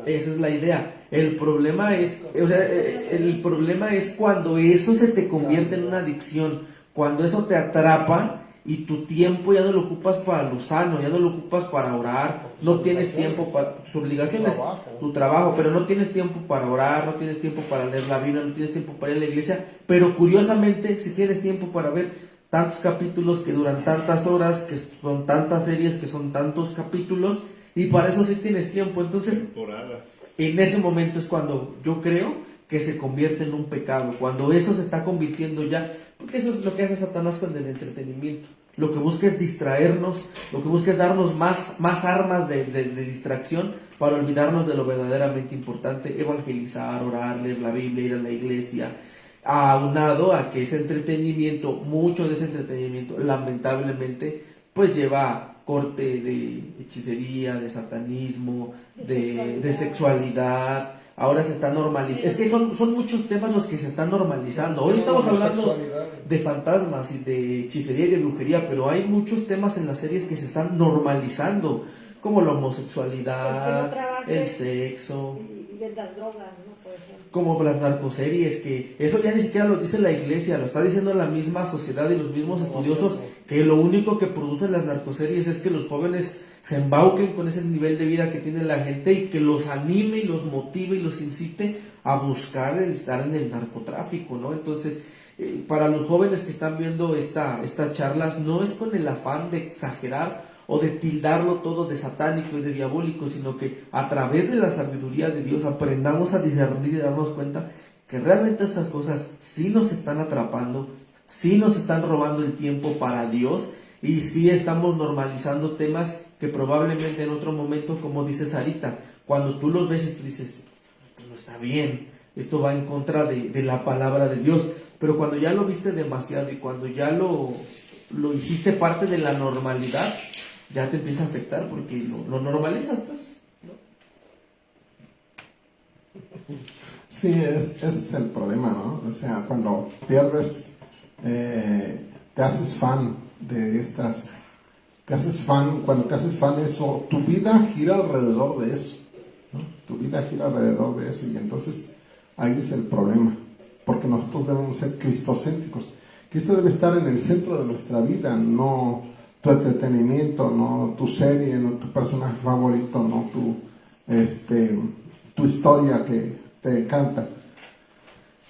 Esa es la idea. El problema es, el problema es cuando eso se te convierte en una adicción, cuando eso te atrapa y tu tiempo ya no lo ocupas para lo sano, ya no lo ocupas para orar, no tienes tiempo para tus obligaciones, tu trabajo, pero no tienes tiempo para orar, no tienes tiempo para leer la Biblia, no tienes tiempo para ir a la iglesia, pero curiosamente si tienes tiempo para ver tantos capítulos que duran tantas horas, que son tantas series, que son tantos capítulos, y para eso sí tienes tiempo. Entonces, en ese momento es cuando yo creo que se convierte en un pecado, cuando eso se está convirtiendo ya, porque eso es lo que hace Satanás con el entretenimiento. Lo que busca es distraernos, lo que busca es darnos más armas de distracción para olvidarnos de lo verdaderamente importante: evangelizar, orar, leer la Biblia, ir a la iglesia, aunado a que ese entretenimiento, mucho de ese entretenimiento, lamentablemente, pues lleva corte de hechicería, de satanismo, de sexualidad. Ahora se está normalizando. Es que son muchos temas los que se están normalizando. Hoy estamos hablando de fantasmas y de hechicería y de brujería, pero hay muchos temas en las series que se están normalizando, como la homosexualidad, el sexo, y las drogas, ¿no? Por ejemplo. como las narcoseries, que eso ya ni siquiera lo dice la iglesia, lo está diciendo la misma sociedad y los mismos estudiosos, que lo único que producen las narcoseries es que los jóvenes se embauquen con ese nivel de vida que tiene la gente y que los anime y los motive y los incite a buscar el estar en el narcotráfico, ¿no? Entonces, para los jóvenes que están viendo estas charlas, no es con el afán de exagerar o de tildarlo todo de satánico y de diabólico, sino que a través de la sabiduría de Dios aprendamos a discernir y darnos cuenta que realmente esas cosas sí nos están atrapando, sí nos están robando el tiempo para Dios y sí estamos normalizando temas que probablemente en otro momento, como dice Sarita, cuando tú los ves y tú dices, esto no está bien, esto va en contra de la palabra de Dios, pero cuando ya lo viste demasiado y cuando ya lo hiciste parte de la normalidad, ya te empieza a afectar porque lo normalizas, pues, ¿no? Sí, ese es el problema, ¿no? O sea, cuando pierdes, te haces fan de estas, cuando te haces fan eso, tu vida gira alrededor de eso, ¿no? Tu vida gira alrededor de eso y entonces ahí es el problema, porque nosotros debemos ser cristocéntricos. Cristo debe estar en el centro de nuestra vida, no tu entretenimiento, no tu serie, no tu personaje favorito, no tu historia que te encanta.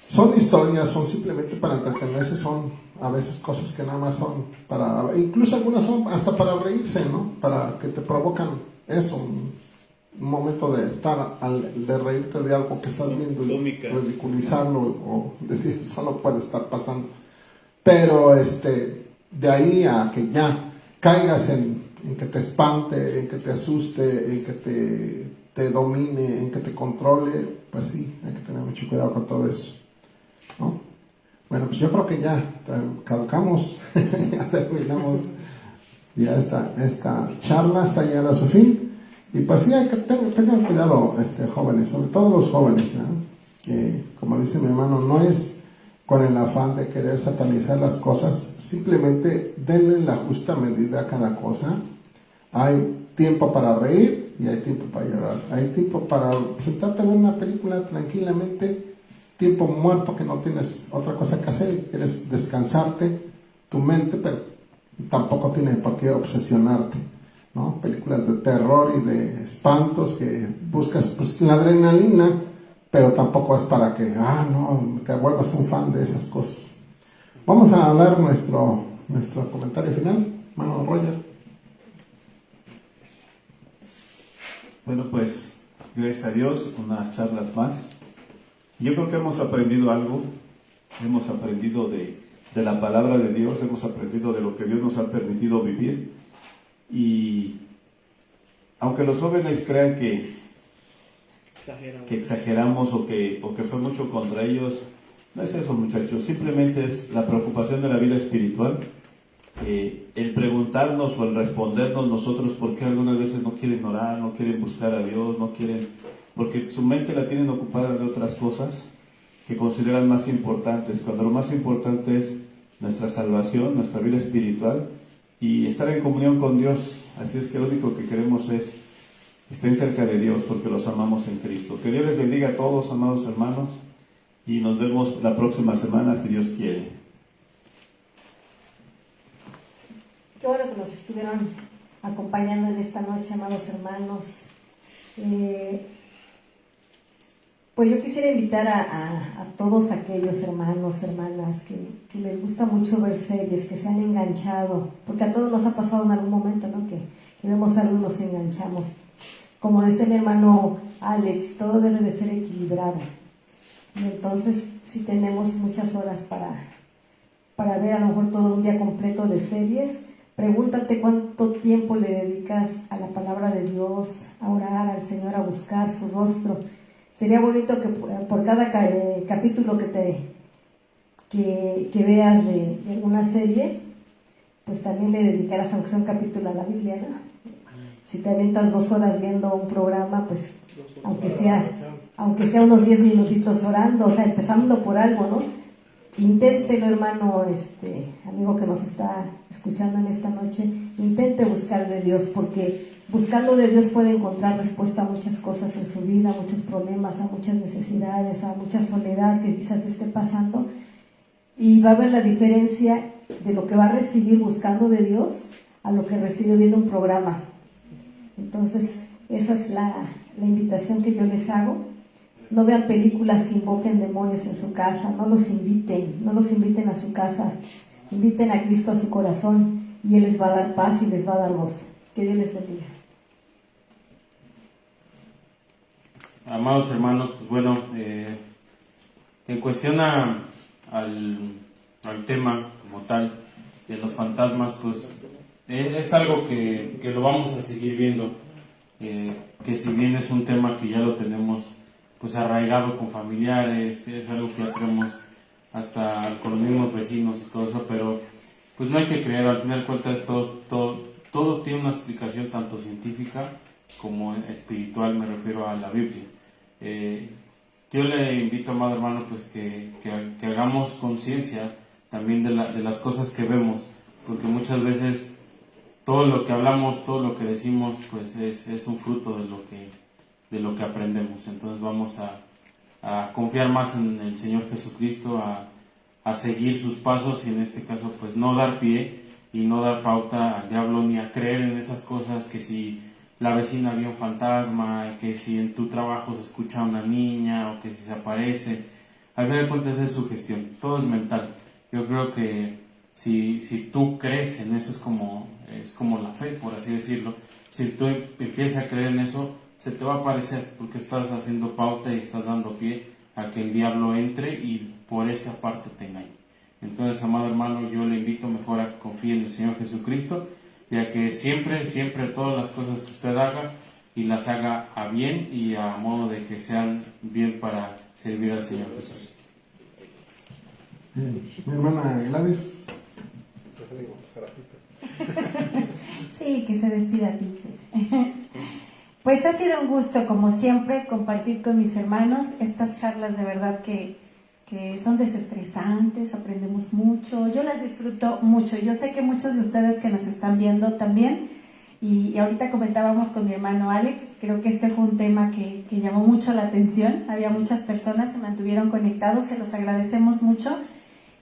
Son historias, son simplemente para entretenerse, son a veces cosas que nada más son para, incluso algunas son hasta para reírse, ¿no? Para que te provocan eso, un momento de estar, de reírte de algo que estás viendo y ridiculizarlo o decir eso no puede estar pasando. Pero de ahí a que ya caigas en que te espante, en que te asuste, en que te domine, en que te controle, pues sí, hay que tener mucho cuidado con todo eso, ¿no? Bueno, pues yo creo que ya caducamos, ya terminamos ya esta charla, está llegando a su fin, y pues sí, hay que tengan cuidado, jóvenes, sobre todo los jóvenes, que como dice mi hermano, no es con el afán de querer satanizar las cosas, simplemente denle la justa medida a cada cosa. Hay tiempo para reír y hay tiempo para llorar. Hay tiempo para sentarte a ver una película tranquilamente, tiempo muerto que no tienes otra cosa que hacer, quieres descansarte tu mente, pero tampoco tienes por qué obsesionarte, ¿no? Películas de terror y de espantos que buscas pues la adrenalina, pero tampoco es para que, no, te vuelvas un fan de esas cosas. Vamos a dar nuestro comentario final, hermano Roger. Bueno, pues, gracias a Dios, unas charlas más. Yo creo que hemos aprendido algo, hemos aprendido de la palabra de Dios, hemos aprendido de lo que Dios nos ha permitido vivir. Y aunque los jóvenes crean que exageramos o que fue mucho contra ellos, no es eso, muchachos, simplemente es la preocupación de la vida espiritual, el preguntarnos o el respondernos nosotros por qué algunas veces no quieren orar, no quieren buscar a Dios, no quieren, porque su mente la tienen ocupada de otras cosas que consideran más importantes, cuando lo más importante es nuestra salvación, nuestra vida espiritual y estar en comunión con Dios. Así es que lo único que queremos es que estén cerca de Dios porque los amamos en Cristo. Que Dios les bendiga a todos, amados hermanos, y nos vemos la próxima semana si Dios quiere. Qué bueno que nos estuvieron acompañando en esta noche, amados hermanos. Pues yo quisiera invitar a todos aquellos hermanos, hermanas que les gusta mucho ver series, que se han enganchado, porque a todos nos ha pasado en algún momento, ¿no? Que vemos algo y nos enganchamos. Como dice mi hermano Alex, todo debe de ser equilibrado. Y entonces, si tenemos muchas horas para ver a lo mejor todo un día completo de series, pregúntate cuánto tiempo le dedicas a la palabra de Dios, a orar al Señor, a buscar su rostro. Sería bonito que por cada capítulo que veas de alguna serie, pues también le dedicarás aunque sea un capítulo a la Biblia, ¿no? Si te avientas 2 horas viendo un programa, pues aunque sea unos 10 minutitos orando, o sea, empezando por algo, ¿no? Inténtelo, hermano, amigo que nos está escuchando en esta noche, intente buscar de Dios, porque buscando de Dios puede encontrar respuesta a muchas cosas en su vida, a muchos problemas, a muchas necesidades, a mucha soledad que quizás esté pasando, y va a ver la diferencia de lo que va a recibir buscando de Dios a lo que recibe viendo un programa. Entonces, esa es la invitación que yo les hago. No vean películas que invoquen demonios en su casa, no los inviten a su casa, inviten a Cristo a su corazón y Él les va a dar paz y les va a dar gozo. Que Dios les bendiga. Amados hermanos, pues bueno, en cuestión al tema como tal de los fantasmas, pues es algo que lo vamos a seguir viendo, que si bien es un tema que ya lo tenemos pues arraigado con familiares, es algo que ya tenemos hasta con los mismos vecinos y todo eso, pero pues no hay que creer, al final de cuentas todo tiene una explicación tanto científica como espiritual, me refiero a la Biblia. Yo le invito, amado hermano, pues que hagamos conciencia también de las cosas que vemos, porque muchas veces todo lo que hablamos, todo lo que decimos, pues es un fruto de lo que aprendemos. Entonces vamos a confiar más en el Señor Jesucristo, a seguir sus pasos y en este caso pues no dar pie y no dar pauta al diablo ni a creer en esas cosas, que si la vecina vio un fantasma, que si en tu trabajo se escucha una niña o que si se aparece. Al final de cuentas es sugestión, todo es mental. Yo creo que si tú crees en eso, es como la fe, por así decirlo. Si tú empiezas a creer en eso, se te va a aparecer, porque estás haciendo pauta y estás dando pie a que el diablo entre y por esa parte te engañe. Entonces, amado hermano, yo le invito mejor a que confíe en el Señor Jesucristo, y a que siempre todas las cosas que usted haga, y las haga a bien y a modo de que sean bien para servir al Señor Jesús. Mi hermana Gladys. Sí, que se despida Peter. Pues ha sido un gusto, como siempre, compartir con mis hermanos estas charlas, de verdad que son desestresantes, aprendemos mucho, yo las disfruto mucho. Yo sé que muchos de ustedes que nos están viendo también, y ahorita comentábamos con mi hermano Alex, creo que este fue un tema que llamó mucho la atención, había muchas personas, se mantuvieron conectados, se los agradecemos mucho.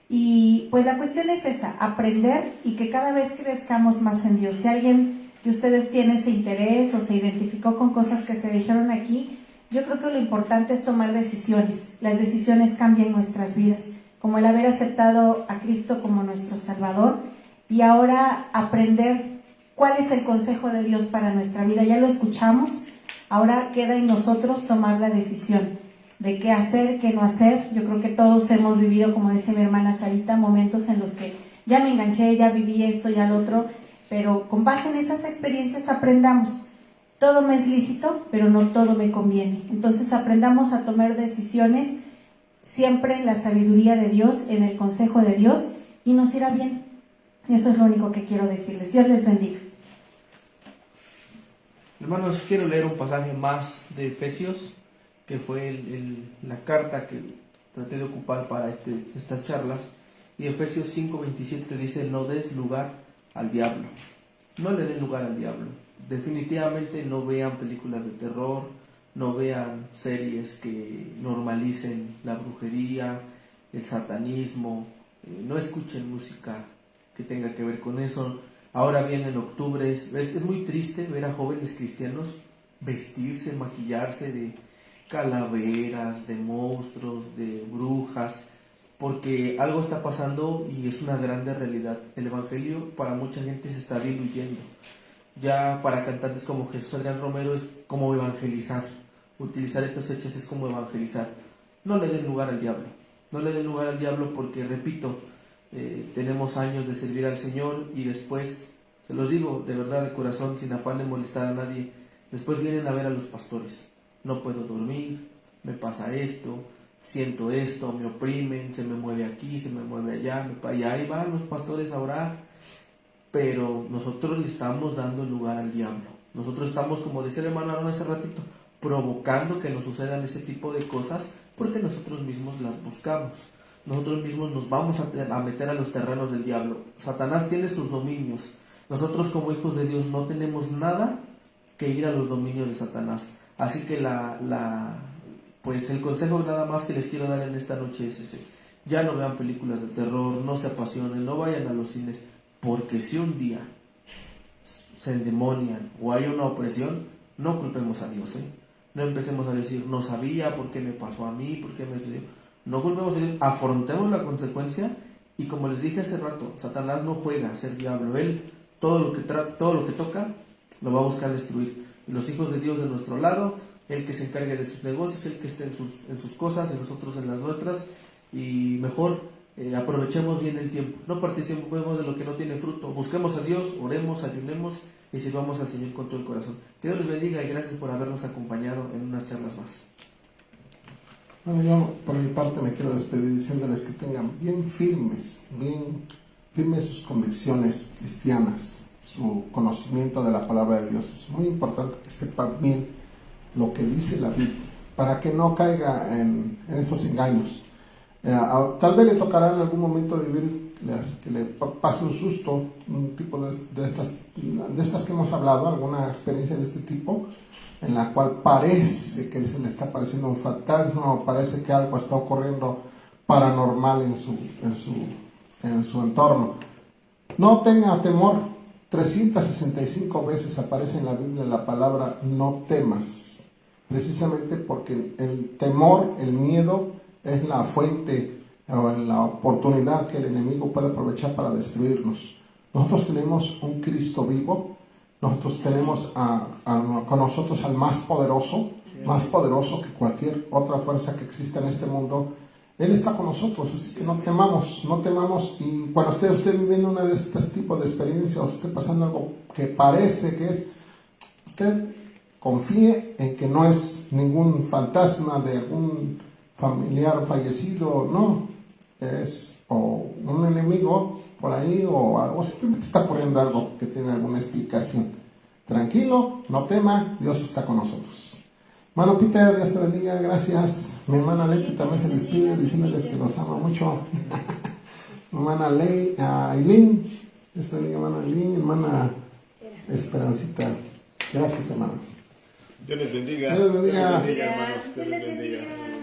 Y pues la cuestión es esa, aprender y que cada vez crezcamos más en Dios. Si alguien de ustedes tiene ese interés o se identificó con cosas que se dijeron aquí, yo creo que lo importante es tomar decisiones. Las decisiones cambian nuestras vidas, como el haber aceptado a Cristo como nuestro Salvador y ahora aprender cuál es el consejo de Dios para nuestra vida. Ya lo escuchamos, ahora queda en nosotros tomar la decisión de qué hacer, qué no hacer. Yo creo que todos hemos vivido, como dice mi hermana Sarita, momentos en los que ya me enganché, ya viví esto, ya lo otro, pero con base en esas experiencias aprendamos. Todo me es lícito, pero no todo me conviene. Entonces aprendamos a tomar decisiones siempre en la sabiduría de Dios, en el consejo de Dios, y nos irá bien. Eso es lo único que quiero decirles. Dios les bendiga. Hermanos, quiero leer un pasaje más de Efesios, que fue la carta que traté de ocupar para estas charlas. Y Efesios 5:27 dice: no des lugar al diablo. No le den lugar al diablo. Definitivamente no vean películas de terror, no vean series que normalicen la brujería, el satanismo, no escuchen música que tenga que ver con eso. Ahora viene en octubre, es muy triste ver a jóvenes cristianos vestirse, maquillarse de calaveras, de monstruos, de brujas, porque algo está pasando y es una grande realidad. El evangelio para mucha gente se está diluyendo. Ya para cantantes como Jesús Adrián Romero es como evangelizar. Utilizar estas fechas es como evangelizar. No le den lugar al diablo. No le den lugar al diablo porque, repito, tenemos años de servir al Señor y después, se los digo de verdad de corazón, sin afán de molestar a nadie, después vienen a ver a los pastores. No puedo dormir, me pasa esto, siento esto, me oprimen, se me mueve aquí, se me mueve allá, y ahí van los pastores a orar. pero nosotros le estamos dando lugar al diablo. Nosotros estamos, como decía el hermano Aaron hace ratito, provocando que nos sucedan ese tipo de cosas porque nosotros mismos las buscamos. Nosotros mismos nos vamos a meter a los terrenos del diablo. Satanás tiene sus dominios. Nosotros como hijos de Dios no tenemos nada que ir a los dominios de Satanás. Así que pues el consejo nada más que les quiero dar en esta noche es ese. Ya no vean películas de terror, no se apasionen, no vayan a los cines, porque si un día se endemonian o hay una opresión, no culpemos a Dios, No empecemos a decir, no sabía, ¿por qué me pasó a mí? ¿Por qué me sucedió? No culpemos a Dios, afrontemos la consecuencia y como les dije hace rato, Satanás no juega a ser diablo, él todo lo que toca lo va a buscar destruir. Y los hijos de Dios de nuestro lado, el que se encargue de sus negocios, el que esté en sus cosas y nosotros en las nuestras, y mejor aprovechemos bien el tiempo, no participemos de lo que no tiene fruto, busquemos a Dios, oremos, ayunemos y sirvamos al Señor con todo el corazón. Que Dios les bendiga y gracias por habernos acompañado en unas charlas más. Bueno, yo por mi parte me quiero despedir diciéndoles que tengan bien firmes sus convicciones cristianas, su conocimiento de la palabra de Dios. Es muy importante que sepan bien lo que dice la Biblia, para que no caiga en estos engaños. Tal vez le tocará en algún momento vivir que le pase un susto, un tipo de estas que hemos hablado, alguna experiencia de este tipo, en la cual parece que se le está apareciendo un fantasma o parece que algo está ocurriendo paranormal en su entorno. No tenga temor. 365 veces aparece en la Biblia la palabra no temas, precisamente porque el temor, el miedo, es la fuente o la oportunidad que el enemigo puede aprovechar para destruirnos. Nosotros tenemos un Cristo vivo, nosotros tenemos con nosotros al más poderoso que cualquier otra fuerza que exista en este mundo. Él está con nosotros, así que no temamos, y cuando esté viviendo una de estos tipos de experiencias o esté pasando algo que parece que es, usted confíe en que no es ningún fantasma de algún familiar fallecido, no, es o un enemigo por ahí o algo, simplemente está ocurriendo algo que tiene alguna explicación. Tranquilo, no tema, Dios está con nosotros. Hermano Peter, Dios te bendiga, gracias. Mi hermana Leti también se despide diciéndoles que los ama mucho. Mi hermana Aileen, Dios te bendiga, hermana Aileen, hermana Esperancita. Gracias, hermanos. Dios les bendiga. Dios les bendiga. Dios les bendiga, hermanos. Dios les bendiga.